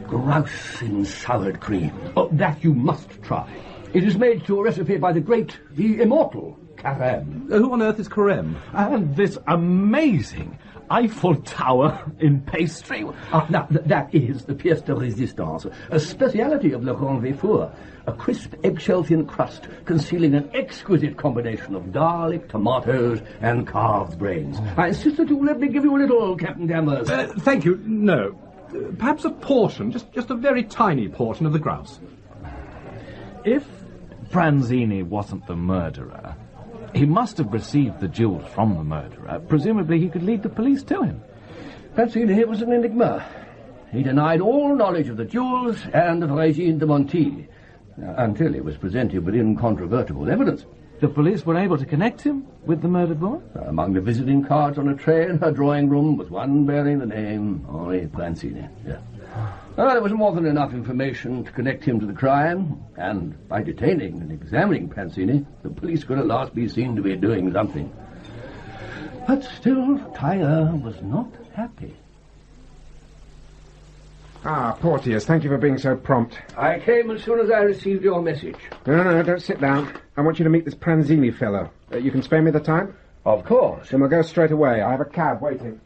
Grouse in soured cream. Oh, that you must try. It is made to a recipe by the great, the immortal Carême. Who on earth is Carême? And this amazing Eiffel Tower in pastry. Now, that is the pièce de résistance, a speciality of Le Grand Véfour, a crisp egg-shell-thin crust concealing an exquisite combination of garlic, tomatoes, and calves' brains. I insist that you let me give you a little, Captain Danvers. Thank you. No. Perhaps a portion, just a very tiny portion of the grouse. If Franzini wasn't the murderer, he must have received the jewels from the murderer. Presumably he could lead the police to him. Franzini was an enigma. He denied all knowledge of the jewels and of Régine de Monti, until he was presented with incontrovertible evidence. The police were able to connect him with the murdered boy? Among the visiting cards on a tray in her drawing room was one bearing the name Henri Franzini. Yeah. There was more than enough information to connect him to the crime, and by detaining and examining Franzini, the police could at last be seen to be doing something. But still, Tyre was not happy. Porteus, thank you for being so prompt. I came as soon as I received your message. No, don't sit down. I want you to meet this Franzini fellow. You can spare me the time? Of course. Then we'll go straight away. I have a cab waiting.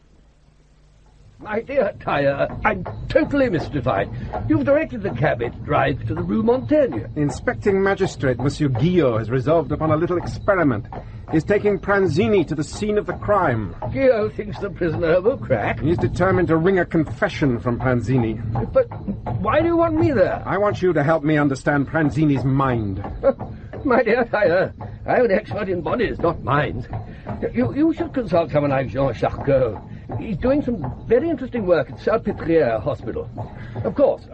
My dear Tyre, I'm totally mystified. You've directed the cab to drive to the Rue Montaigne. The inspecting magistrate, Monsieur Guillot, has resolved upon a little experiment. He's taking Franzini to the scene of the crime. Guillot thinks the prisoner will crack. He's determined to wring a confession from Franzini. But why do you want me there? I want you to help me understand Franzini's mind. My dear Tyre, I'm an expert in bodies, not minds. You should consult someone like Jean Charcot. He's doing some very interesting work at Salpêtrière Hospital. Of course,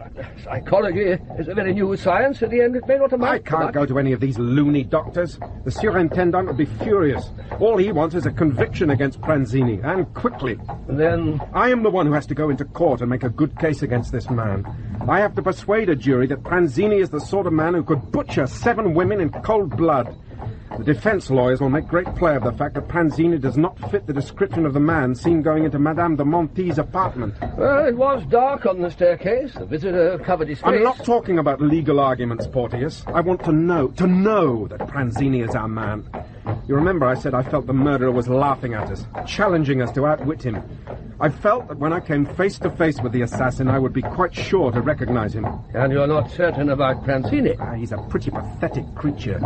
psychology is a very new science. At the end, it may not amount I can't go to any of these loony doctors. The surintendant would be furious. All he wants is a conviction against Franzini, and quickly. And then... I am the one who has to go into court and make a good case against this man. I have to persuade a jury that Franzini is the sort of man who could butcher 7 women in cold blood. The defense lawyers will make great play of the fact that Franzini does not fit the description of the man seen going into Madame de Monti's apartment. Well, it was dark on the staircase. The visitor covered his face. I'm not talking about legal arguments, Porteus. I want to know that Franzini is our man. You remember I said I felt the murderer was laughing at us, challenging us to outwit him. I felt that when I came face to face with the assassin, I would be quite sure to recognize him. And you're not certain about Franzini? He's a pretty pathetic creature.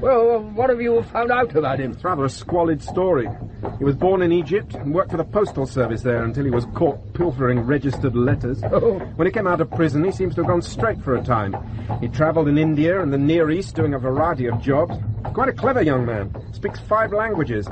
Well, what have you found out about him? It's rather a squalid story. He was born in Egypt and worked for the postal service there until he was caught pilfering registered letters. Oh. When he came out of prison, he seems to have gone straight for a time. He travelled in India and the Near East doing a variety of jobs. Quite a clever young man. Speaks 5 languages.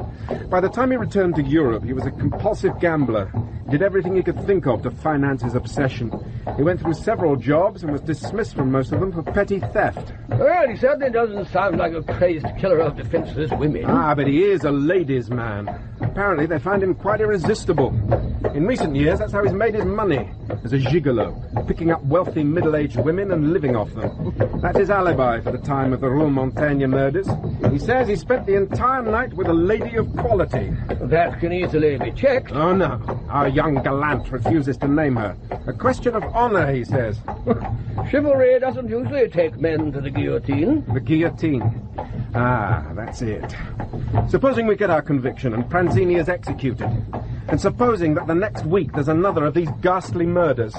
By the time he returned to Europe, he was a compulsive gambler. He did everything he could think of to finance his obsession. He went through several jobs and was dismissed from most of them for petty theft. Well, he certainly doesn't sound like a crazed killer of defenseless women. But he is a ladies' man. Apparently they find him quite irresistible. In recent years, that's how he's made his money. As a gigolo, picking up wealthy middle-aged women and living off them. That's his alibi for the time of the Rue Montaigne murders. He says he spent the entire night with a lady of quality. That can easily be checked. Oh, no. Our young gallant refuses to name her. A question of honour, he says. Chivalry doesn't usually take men to the guillotine. The guillotine. That's it. Supposing we get our conviction and Franzini is executed, and supposing that the next week there's another of these ghastly murders.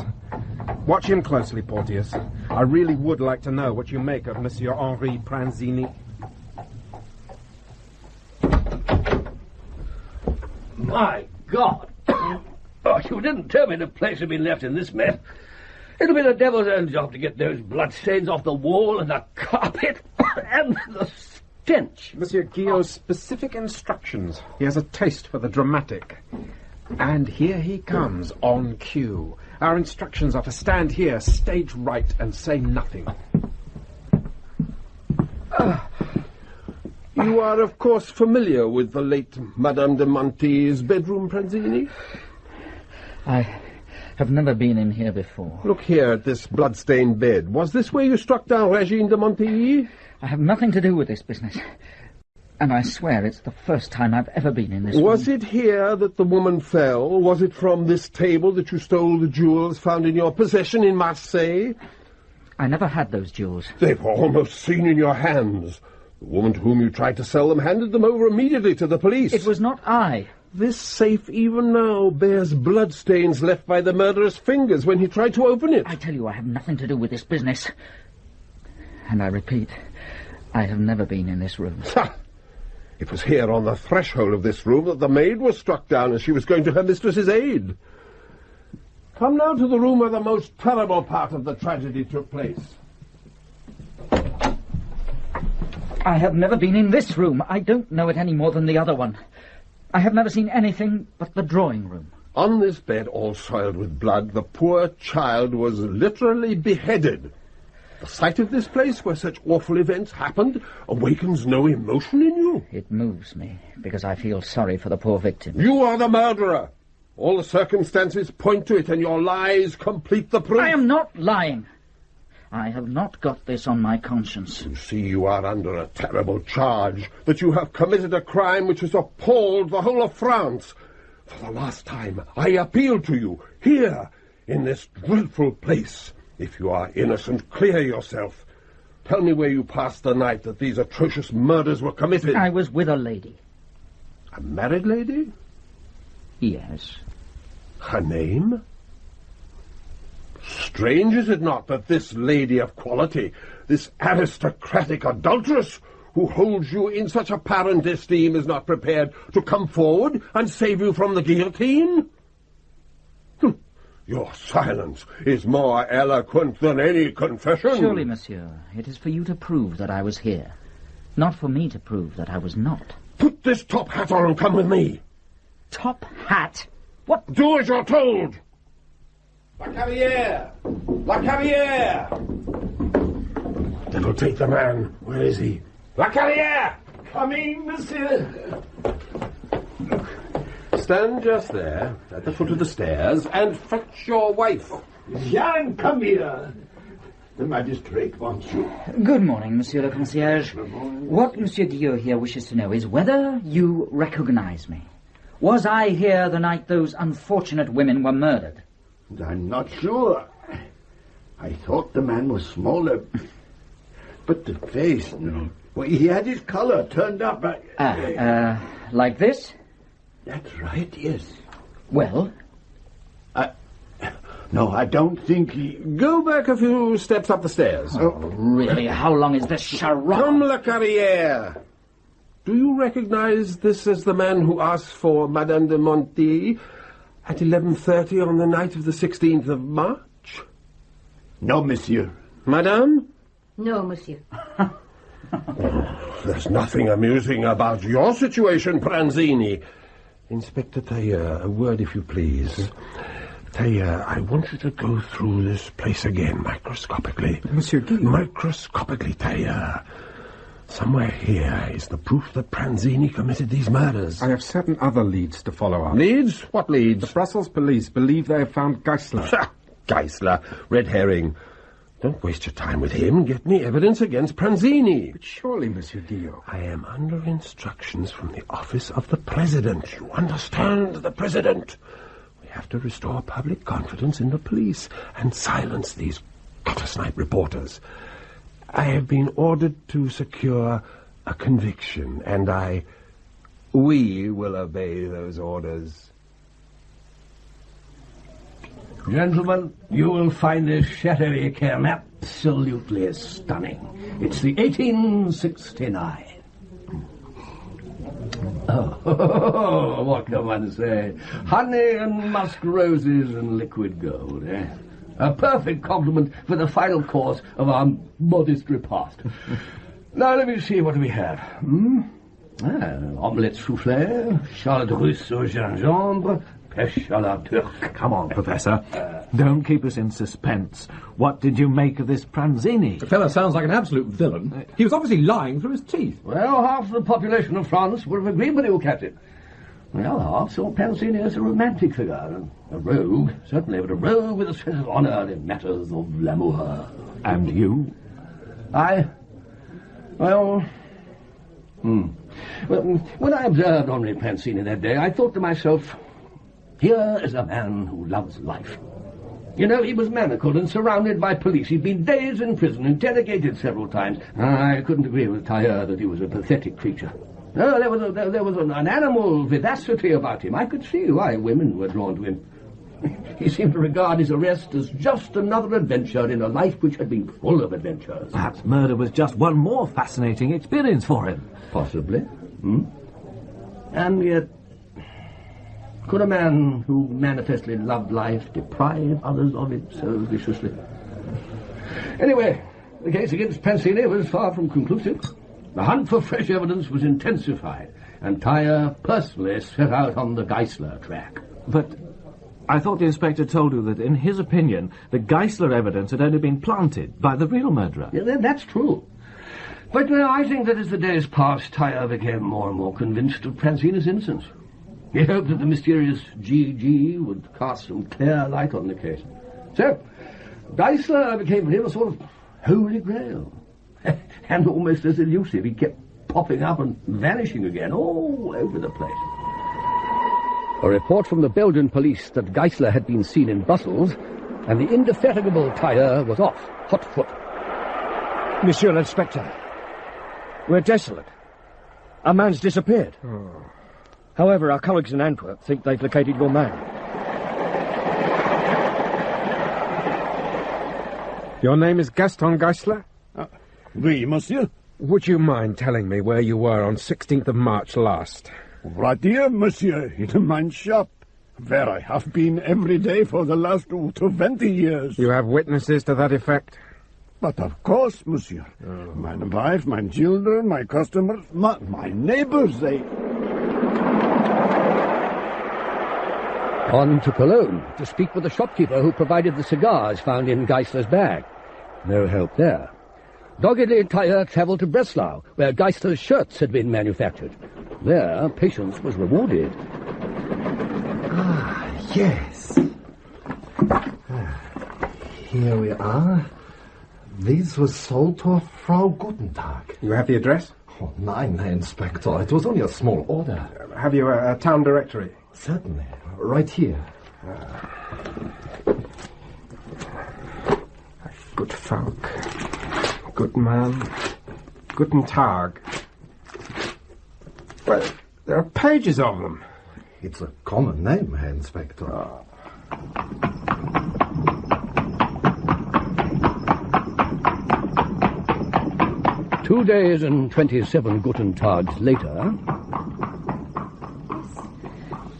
Watch him closely, Porteus. I really would like to know what you make of Monsieur Henri Franzini. My God! You didn't tell me the place had been left in this mess. It'll be the devil's own job to get those bloodstains off the wall and the carpet and the stench. Monsieur Guillot's specific instructions. He has a taste for the dramatic. And here he comes, on cue. Our instructions are to stand here, stage right, and say nothing. You are, of course, familiar with the late Madame de Monti's bedroom, Franzini? I have never been in here before. Look here at this blood-stained bed. Was this where you struck down Regine de Montilly? I have nothing to do with this business. And I swear it's the first time I've ever been in this room. Was it here that the woman fell? Was it from this table that you stole the jewels found in your possession in Marseille? I never had those jewels. They were almost seen in your hands. The woman to whom you tried to sell them handed them over immediately to the police. It was not I. This safe even now bears bloodstains left by the murderer's fingers when he tried to open it. I tell you, I have nothing to do with this business. And I repeat, I have never been in this room. Ha! It was here on the threshold of this room that the maid was struck down as she was going to her mistress's aid. Come now to the room where the most terrible part of the tragedy took place. I have never been in this room. I don't know it any more than the other one. I have never seen anything but the drawing room. On this bed, all soiled with blood, the poor child was literally beheaded. The sight of this place where such awful events happened awakens no emotion in you. It moves me, because I feel sorry for the poor victim. You are the murderer. All the circumstances point to it, and your lies complete the proof. I am not lying. I have not got this on my conscience. You see, you are under a terrible charge, that you have committed a crime which has appalled the whole of France. For the last time, I appeal to you, here, in this dreadful place. If you are innocent, clear yourself. Tell me where you passed the night that these atrocious murders were committed. I was with a lady. A married lady? Yes. Her name? Strange, is it not, that this lady of quality, this aristocratic adulteress, who holds you in such apparent esteem, is not prepared to come forward and save you from the guillotine? Your silence is more eloquent than any confession. Surely, monsieur, it is for you to prove that I was here, not for me to prove that I was not. Put this top hat on and come with me. Top hat? What? Do as you're told. La Carrière! La Carrière! Devil take the man. Where is he? La Carrière! Coming, monsieur. Stand just there, at the foot of the stairs, and fetch your wife. Jean, come here. The magistrate wants you. Good morning, monsieur le concierge. What Monsieur Dieu here wishes to know is whether you recognize me. Was I here the night those unfortunate women were murdered? I'm not sure. I thought the man was smaller. But the face, no. Well, he had his collar turned up. Like this? That's right, yes. Well? No, I don't think he... Go back a few steps up the stairs. Oh, really? How long is this charade? Come, La Carrière. Do you recognize this as the man who asked for Madame de Montilly at 11:30 on the night of the 16th of March? No, monsieur. Madame? No, monsieur. There's nothing amusing about your situation, Pranzini. Inspector Tailleur, a word if you please. Tailleur, I want you to go through this place again, microscopically. Monsieur Guillaume. Microscopically, Tailleur. Somewhere here is the proof that Pranzini committed these murders. I have certain other leads to follow up. Leads? What leads? The Brussels police believe they have found Geisler. Geisler, red herring. Don't waste your time with him. Get me evidence against Pranzini. But surely, Monsieur Guillaume. I am under instructions from the office of the President. You understand, the President? We have to restore public confidence in the police and silence these gutter-snipe reporters. I have been ordered to secure a conviction, and we will obey those orders. Gentlemen, you will find this Chateau Yquem absolutely stunning. It's the 1869. Oh, what can one say? Honey and musk roses and liquid gold, eh? A perfect compliment for the final course of our modest repast. Now, let me see what we have. Omelette soufflé, charlotte russe au gingembre, pêche à la turque. Come on, Professor. Don't keep us in suspense. What did you make of this Pranzini? The fellow sounds like an absolute villain. He was obviously lying through his teeth. Well, half the population of France would have agreed with you, Captain. The other half saw Pansini as a romantic figure, a rogue, certainly, but a rogue with a sense of honour in matters of glamour. And you? Well, when I observed Henri Pansini that day, I thought to myself, here is a man who loves life. You know, he was manacled and surrounded by police. He'd been days in prison, interrogated several times. I couldn't agree with Tailleur that he was a pathetic creature. No, there was an animal vivacity about him. I could see why women were drawn to him. He seemed to regard his arrest as just another adventure in a life which had been full of adventures. Perhaps murder was just one more fascinating experience for him. Possibly. And yet, could a man who manifestly loved life deprive others of it so viciously? Anyway, the case against Pansini was far from conclusive. The hunt for fresh evidence was intensified, and Tailleur personally set out on the Geisler track. But I thought the inspector told you that, in his opinion, the Geisler evidence had only been planted by the real murderer. Yeah, that's true. But I think that as the days passed, Tailleur became more and more convinced of Pansini's innocence. He hoped that the mysterious G.G. would cast some clear light on the case. So, Geisler became for him a sort of holy grail. And almost as elusive, he kept popping up and vanishing again all over the place. A report from the Belgian police that Geisler had been seen in Brussels, and the indefatigable Tailleur was off, hot foot. Monsieur l'Inspector, we're desolate. Our man's disappeared. However, our colleagues in Antwerp think they've located your man. Your name is Gaston Geisler? Oui, monsieur. Would you mind telling me where you were on 16th of March last? Right here, monsieur, in my shop, where I have been every day for the last 20 years. You have witnesses to that effect? But of course, monsieur. My wife, my children, my customers, my neighbors, they... On to Cologne to speak with the shopkeeper who provided the cigars found in Geisler's bag. No help there. Doggedly, Tailleur travelled to Breslau, where Geisler's shirts had been manufactured. There, patience was rewarded. Yes. Here we are. These were sold to a Frau Gutentag. You have the address? Oh, nein, Herr Inspector. It was only a small order. Have you a town directory? Certainly. Right here. Good folk. Good man. Guten Tag. Well, there are pages of them. It's a common name, Herr Inspector. 2 days and 27 Guten Tags later...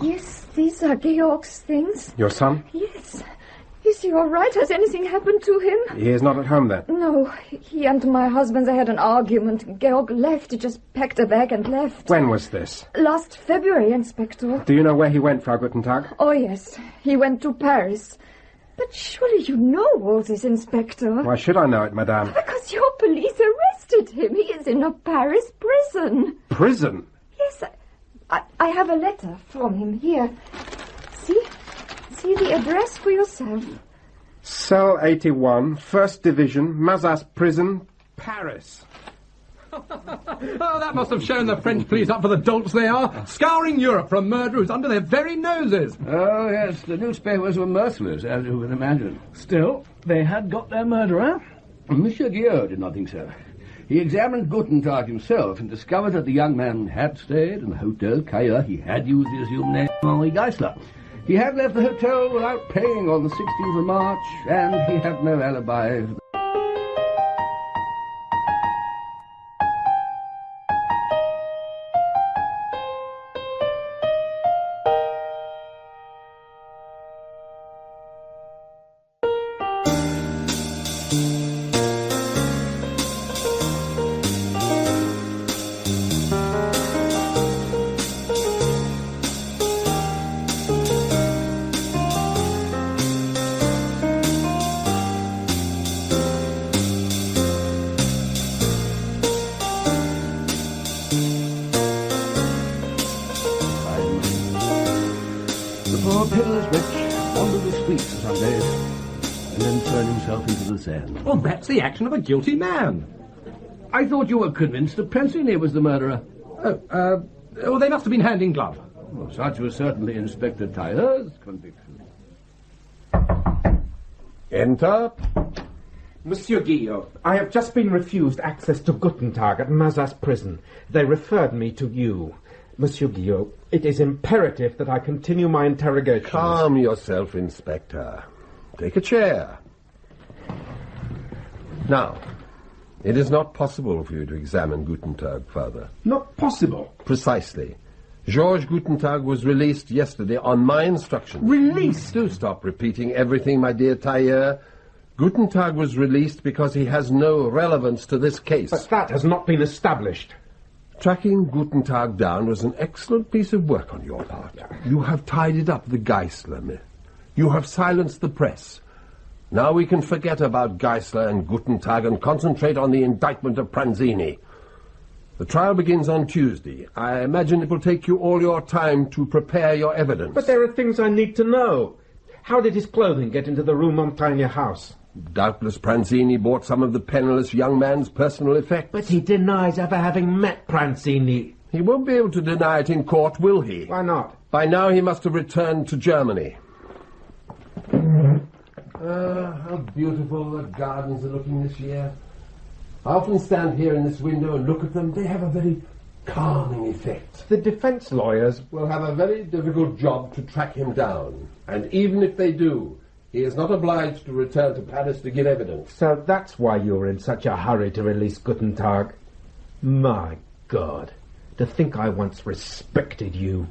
Yes, these are Georg's things. Your son? Yes. Is he all right? Has anything happened to him? He is not at home, then? No. He and my husband, they had an argument. Georg left. He just packed a bag and left. When was this? Last February, Inspector. Do you know where he went, Frau Guten Tag? Oh, yes. He went to Paris. But surely you know all this, Inspector. Why should I know it, madame? Because your police arrested him. He is in a Paris prison. Prison? Yes, I have a letter from him here. See the address for yourself. Cell 81, 1st Division, Mazas Prison, Paris. Oh, that must have shown the French police up for the dolts they are, scouring Europe for a murderer who's under their very noses. Oh, yes, the newspapers were merciless, as you would imagine. Still, they had got their murderer. Monsieur Guillaume did not think so. He examined Guten Tag himself and discovered that the young man had stayed in the Hotel Cailleur. He had used the assumed name Henri Geisler. He had left the hotel without paying on the 16th of March, and he had no alibi. Poor penniless wretch wandered the streets for some days, and then thrown himself into the Seine. Well, that's the action of a guilty man. I thought you were convinced that Prancini was the murderer. Well, they must have been hand in glove. Well, such was certainly Inspector Tyler's conviction. Enter. Monsieur Guillaume, I have just been refused access to Gutentag at Mazas prison. They referred me to you. Monsieur Guillaume, it is imperative that I continue my interrogation. Calm yourself, Inspector. Take a chair. Now, it is not possible for you to examine Gutentag further. Not possible? Precisely. Georges Gutentag was released yesterday on my instructions. Released? Do stop repeating everything, my dear Tailleur. Gutentag was released because he has no relevance to this case. But that has not been established. Tracking Gutentag down was an excellent piece of work on your part. You have tidied up the Geisler myth. You have silenced the press. Now we can forget about Geisler and Gutentag and concentrate on the indictment of Pranzini. The trial begins on Tuesday. I imagine it will take you all your time to prepare your evidence. But there are things I need to know. How did his clothing get into the Rue Montaigne house? Doubtless Pranzini bought some of the penniless young man's personal effects. But he denies ever having met Pranzini. He won't be able to deny it in court, will he? Why not? By now he must have returned to Germany. How beautiful the gardens are looking this year. I often stand here in this window and look at them. They have a very calming effect. The defense lawyers will have a very difficult job to track him down. And even if they do, he is not obliged to return to Paris to give evidence. So that's why you were in such a hurry to release Gutentag. My God, to think I once respected you.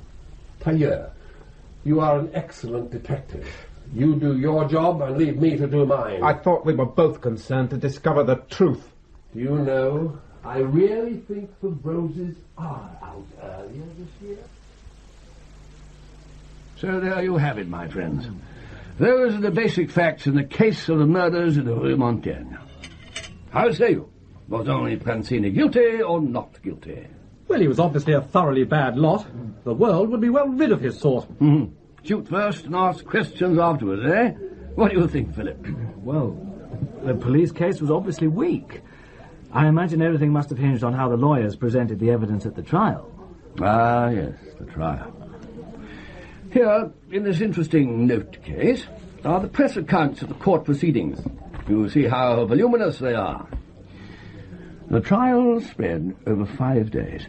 Tailleur, you are an excellent detective. You do your job and leave me to do mine. I thought we were both concerned to discover the truth. Do you know, I really think the roses are out earlier this year. So there you have it, my friends. Those are the basic facts in the case of the murders in the Rue Montaigne. How say you? Was only Pranzini guilty or not guilty? Well, he was obviously a thoroughly bad lot. The world would be well rid of his sort. Mm-hmm. Shoot first and ask questions afterwards, eh? What do you think, Philip? Well, the police case was obviously weak. I imagine everything must have hinged on how the lawyers presented the evidence at the trial. Ah, yes, the trial. Here, in this interesting note case, are the press accounts of the court proceedings. You see how voluminous they are. The trial spread over 5 days.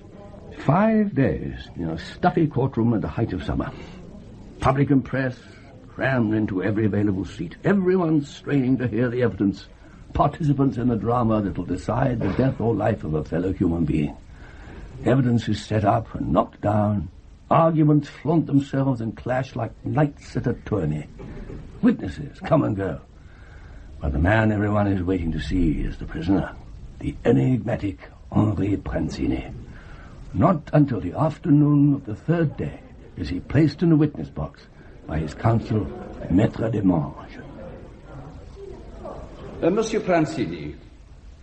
5 days in a stuffy courtroom at the height of summer. Public and press crammed into every available seat. Everyone straining to hear the evidence. Participants in the drama that will decide the death or life of a fellow human being. Evidence is set up and knocked down. Arguments flaunt themselves and clash like knights at a tourney. Witnesses come and go. But the man everyone is waiting to see is the prisoner, the enigmatic Henri Pranzini. Not until the afternoon of the third day is he placed in the witness box by his counsel, Maître Demange. Monsieur Pranzini,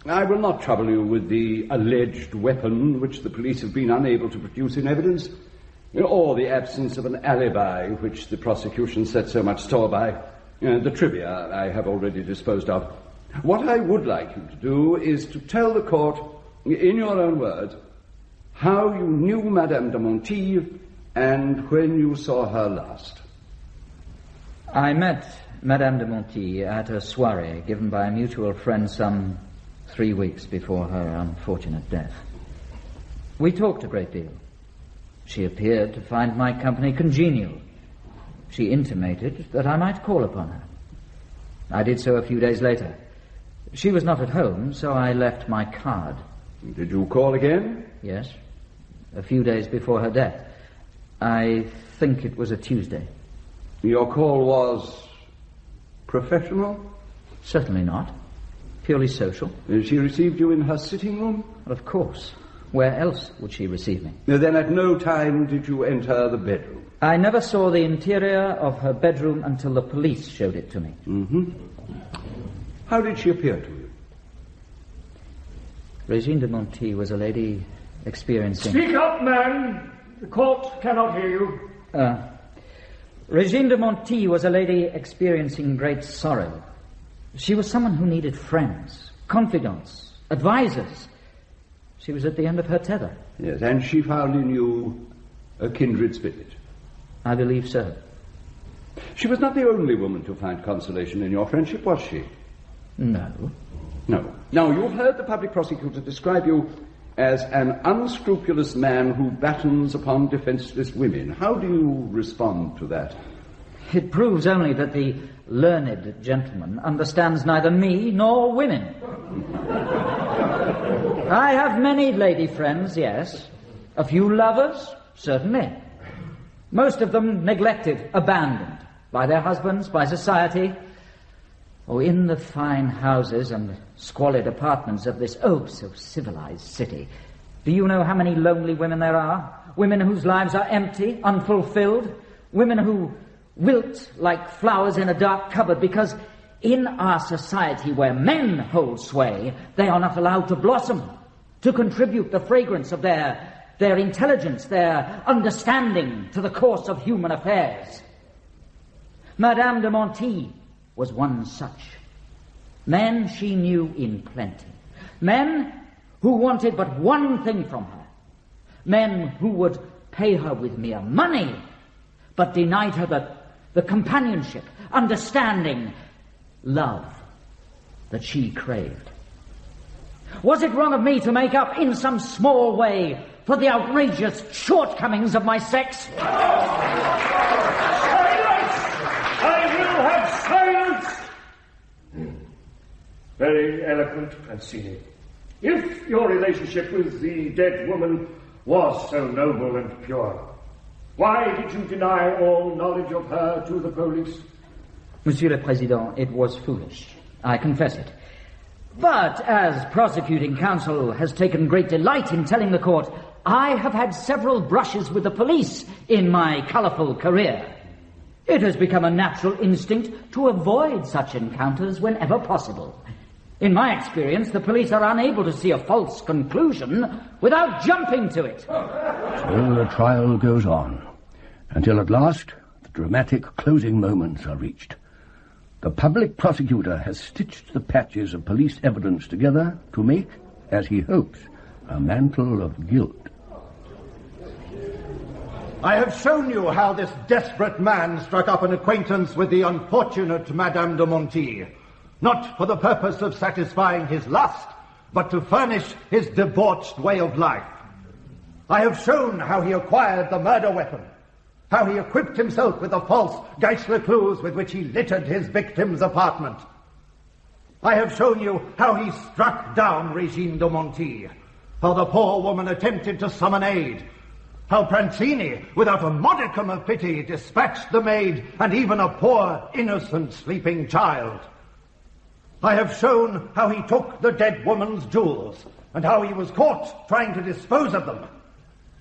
I will not trouble you with the alleged weapon which the police have been unable to produce in evidence, or the absence of an alibi which the prosecution set so much store by. The trivia I have already disposed of. What I would like you to do is to tell the court, in your own words, how you knew Madame de Montijo and when you saw her last. I met Madame de Montijo at a soirée given by a mutual friend some 3 weeks before her unfortunate death. We talked a great deal. She appeared to find my company congenial. She intimated that I might call upon her. I did so a few days later. She was not at home, so I left my card. Did you call again? Yes, a few days before her death. I think it was a Tuesday. Your call was professional? Certainly not. Purely social. She received you in her sitting room? Of course. Where else would she receive me? Then at no time did you enter the bedroom? I never saw the interior of her bedroom until the police showed it to me. Mm-hmm. How did she appear to you? Regine de Montijo was a lady experiencing... Speak up, man! The court cannot hear you. Regine de Monti was a lady experiencing great sorrow. She was someone who needed friends, confidants, advisors. She was at the end of her tether. Yes, and she found in you a kindred spirit. I believe so. She was not the only woman to find consolation in your friendship, was she? No. No. Now, you've heard the public prosecutor describe you as an unscrupulous man who battens upon defenseless women. How do you respond to that? It proves only that the learned gentleman understands neither me nor women. I have many lady friends, yes. A few lovers, certainly. Most of them neglected, abandoned by their husbands, by society, or in the fine houses and squalid apartments of this so civilized city. Do you know how many lonely women there are? Women whose lives are empty, unfulfilled. Women who wilt like flowers in a dark cupboard because in our society where men hold sway, they are not allowed to blossom, to contribute the fragrance of their intelligence, their understanding to the course of human affairs. Madame de Monti was one such. Men she knew in plenty. Men who wanted but one thing from her. Men who would pay her with mere money, but denied her the companionship, understanding, love that she craved. Was it wrong of me to make up in some small way for the outrageous shortcomings of my sex? Silence! I will have silence! Very eloquent, Francini. If your relationship with the dead woman was so noble and pure, why did you deny all knowledge of her to the police? Monsieur le Président, it was foolish. I confess it. But as prosecuting counsel has taken great delight in telling the court, I have had several brushes with the police in my colourful career. It has become a natural instinct to avoid such encounters whenever possible. In my experience, the police are unable to see a false conclusion without jumping to it. So the trial goes on, until at last the dramatic closing moments are reached. The public prosecutor has stitched the patches of police evidence together to make, as he hopes, a mantle of guilt. I have shown you how this desperate man struck up an acquaintance with the unfortunate Madame de Monti, not for the purpose of satisfying his lust, but to furnish his debauched way of life. I have shown how he acquired the murder weapon, how he equipped himself with the false Geisler clues with which he littered his victim's apartment. I have shown you how he struck down Regine de Monti, how the poor woman attempted to summon aid, how Prancini, without a modicum of pity, dispatched the maid and even a poor, innocent, sleeping child. I have shown how he took the dead woman's jewels, and how he was caught trying to dispose of them.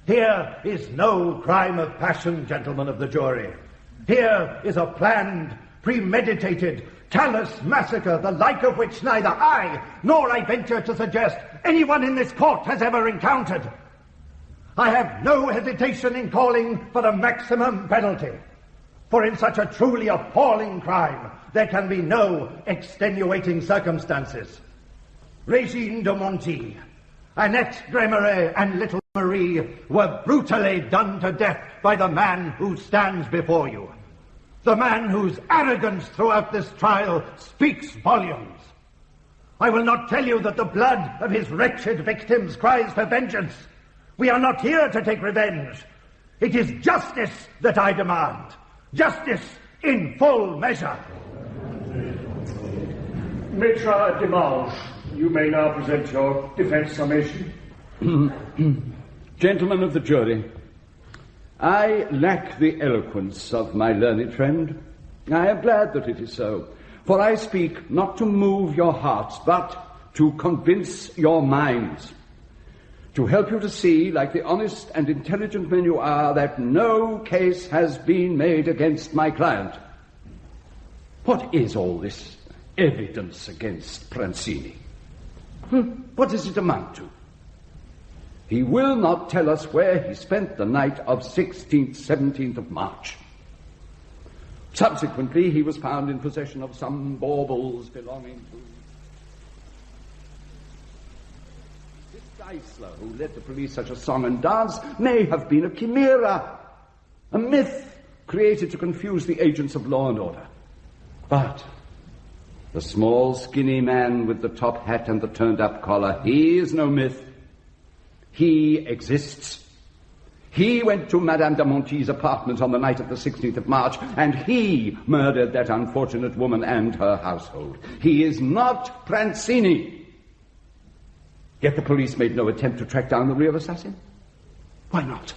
Here is no crime of passion, gentlemen of the jury. Here is a planned, premeditated, callous massacre, the like of which neither I, nor I venture to suggest anyone in this court has ever encountered. I have no hesitation in calling for the maximum penalty, for in such a truly appalling crime, there can be no extenuating circumstances. Regine de Monti, Annette Grémeret, and little Marie were brutally done to death by the man who stands before you. The man whose arrogance throughout this trial speaks volumes. I will not tell you that the blood of his wretched victims cries for vengeance. We are not here to take revenge. It is justice that I demand. Justice in full measure. Maitre Demange, you may now present your defense summation. Gentlemen of the jury, I lack the eloquence of my learned friend. I am glad that it is so, for I speak not to move your hearts, but to convince your minds, to help you to see, like the honest and intelligent men you are, that no case has been made against my client. What is all this evidence against Prancini? What does it amount to? He will not tell us where he spent the night of 16th, 17th of March. Subsequently, he was found in possession of some baubles belonging to this Geisler, who led the police such a song and dance, may have been a chimera, a myth created to confuse the agents of law and order. But the small, skinny man with the top hat and the turned-up collar, he is no myth. He exists. He went to Madame de Monti's apartment on the night of the 16th of March, and he murdered that unfortunate woman and her household. He is not Prancini. Yet the police made no attempt to track down the real assassin. Why not?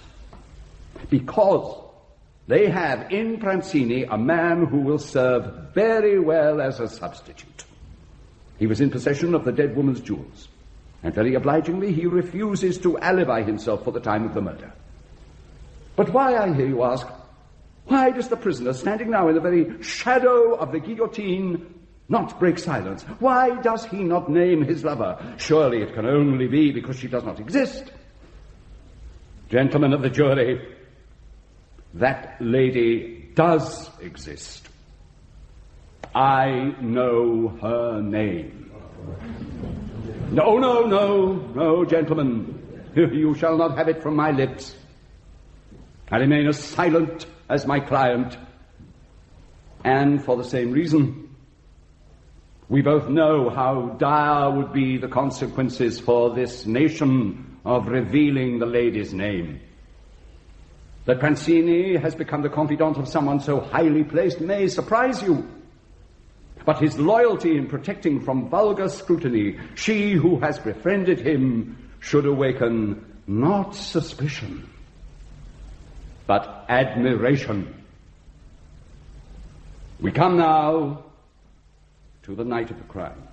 Because they have in Prancini a man who will serve very well as a substitute. He was in possession of the dead woman's jewels, and very obligingly he refuses to alibi himself for the time of the murder. But why, I hear you ask, why does the prisoner, standing now in the very shadow of the guillotine, not break silence? Why does he not name his lover? Surely it can only be because she does not exist. Gentlemen of the jury, that lady does exist. I know her name. No, gentlemen. You shall not have it from my lips. I remain as silent as my client. And for the same reason, we both know how dire would be the consequences for this nation of revealing the lady's name. That Prancini has become the confidant of someone so highly placed may surprise you. But his loyalty in protecting from vulgar scrutiny she who has befriended him should awaken not suspicion, but admiration. We come now to the night of the crime.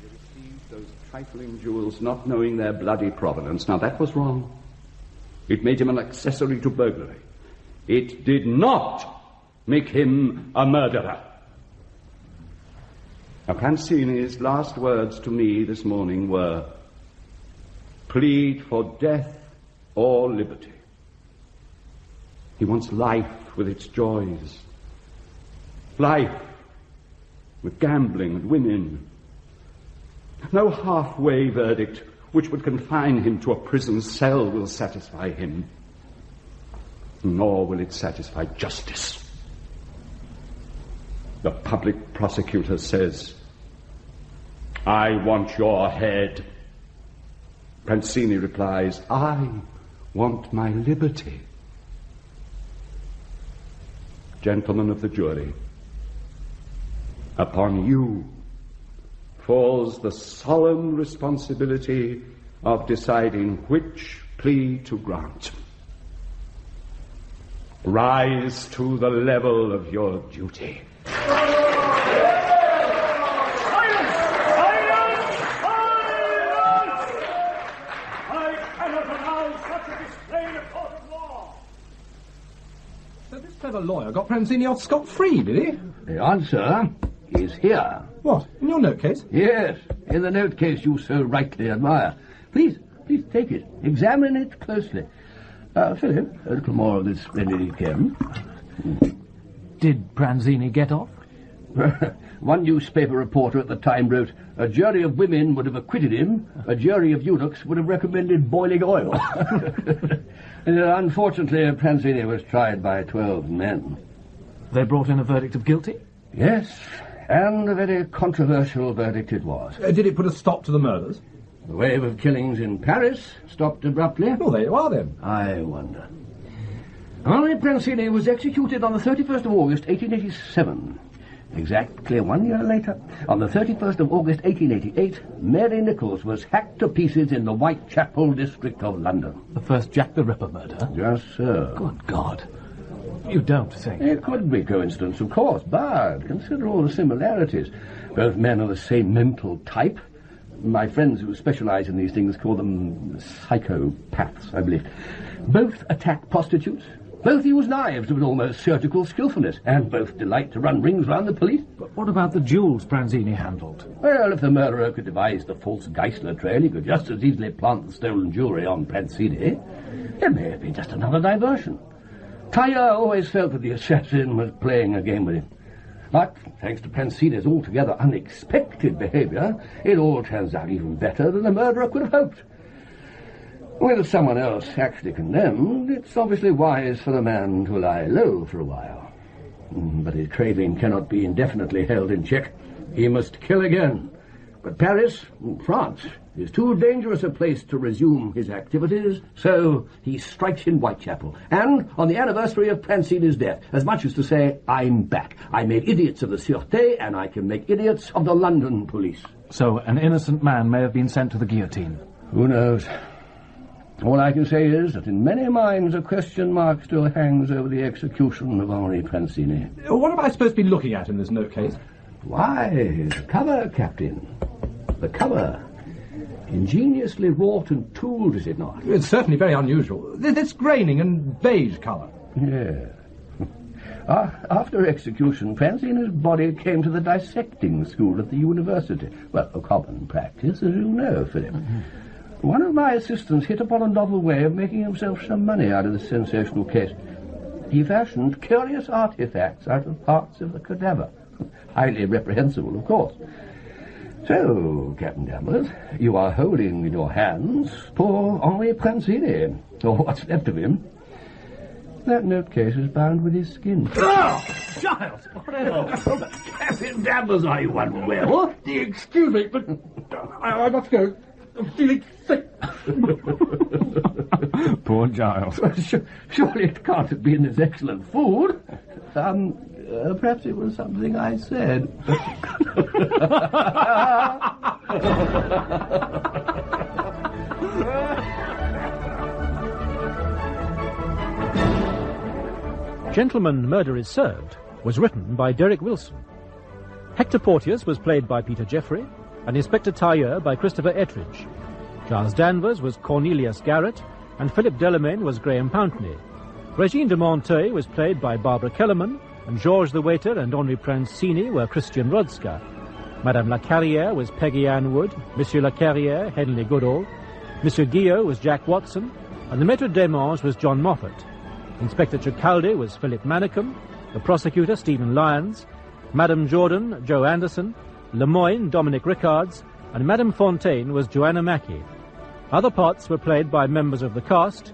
He received those trifling jewels not knowing their bloody provenance. Now that was wrong. It made him an accessory to burglary. It did not make him a murderer. Now, Prancini's last words to me this morning were, plead for death or liberty. He wants life with its joys. Life with gambling and women. No halfway verdict which would confine him to a prison cell will satisfy him. Nor will it satisfy justice. The public prosecutor says, I want your head. Prancini replies, I want my liberty. Gentlemen of the jury, upon you falls the solemn responsibility of deciding which plea to grant. Rise to the level of your duty. Clever lawyer got Prancini off scot-free, did he? The answer is here. What, in your note case? Yes, in the note case you so rightly admire. Please take it. Examine it closely. Philip, a little more of this splendid EPM. Did Prancini get off? One newspaper reporter at the time wrote, a jury of women would have acquitted him, a jury of eunuchs would have recommended boiling oil. Unfortunately, Prancini was tried by 12 men. They brought in a verdict of guilty? Yes, and a very controversial verdict it was. Did it put a stop to the murders? The wave of killings in Paris stopped abruptly. Well, there you are, then. I wonder. Henri Prancini was executed on the 31st of August, 1887. Exactly 1 year later, on the 31st of August 1888, Mary Nichols was hacked to pieces in the Whitechapel district of London. The first Jack the Ripper murder? Just so. Good God. You don't think? It could be coincidence, of course, but consider all the similarities. Both men are the same mental type. My friends who specialize in these things call them psychopaths, I believe. Both attack prostitutes. Both use knives with almost surgical skillfulness, and both delight to run rings round the police. But what about the jewels Prancini handled? Well, if the murderer could devise the false Geisler trail, he could just as easily plant the stolen jewellery on Prancini. It may have been just another diversion. Tailleur always felt that the assassin was playing a game with him. But, thanks to Prancini's altogether unexpected behaviour, it all turns out even better than the murderer could have hoped. With someone else actually condemned, it's obviously wise for the man to lie low for a while. But his craving cannot be indefinitely held in check. He must kill again. But Paris, France, is too dangerous a place to resume his activities, so he strikes in Whitechapel. And on the anniversary of Prancini's death, as much as to say, I'm back. I made idiots of the Sûreté, and I can make idiots of the London police. So an innocent man may have been sent to the guillotine. Who knows? All I can say is that in many minds a question mark still hangs over the execution of Henri Prancini. What am I supposed to be looking at in this note case? Why, the cover, Captain. The cover. Ingeniously wrought and tooled, is it not? It's certainly very unusual. This graining and beige colour. Yes. After execution, Prancini's body came to the dissecting school at the university. Well, a common practice, as you know, Philip. One of my assistants hit upon a novel way of making himself some money out of this sensational case. He fashioned curious artifacts out of parts of the cadaver. Highly reprehensible, of course. So, Captain Danvers, you are holding in your hands poor Henri Prancini, or what's left of him. That note case is bound with his skin. Oh, Giles! What else? Captain Danvers, are you unwell? Excuse me, but I must go. I'm feeling sick. Poor Giles. Surely it can't have been this excellent food. Perhaps it was something I said. Gentleman, Murder is Served was written by Derek Wilson. Hector Porteus was played by Peter Jeffrey, and Inspector Tailleur by Christopher Ettridge. Giles Danvers was Cornelius Garrett, and Phillip Delamain was Graham Pountney. Regine de Monteuil was played by Barbara Kellerman, and Georges the Waiter and Henri Prancini were Christian Rodska. Madame La Carrière was Peggy Ann Wood, Monsieur La Carrière, Henley Goodall, Monsieur Guillot was Jack Watson, and the Maître d'Aimance was John Moffat. Inspector Tricaldi was Philip Manicum, the prosecutor Stephen Lyons, Madame Jordan, Joe Anderson, Lemoyne, Dominic Rickards, and Madame Fontaine was Joanna Mackey. Other parts were played by members of the cast,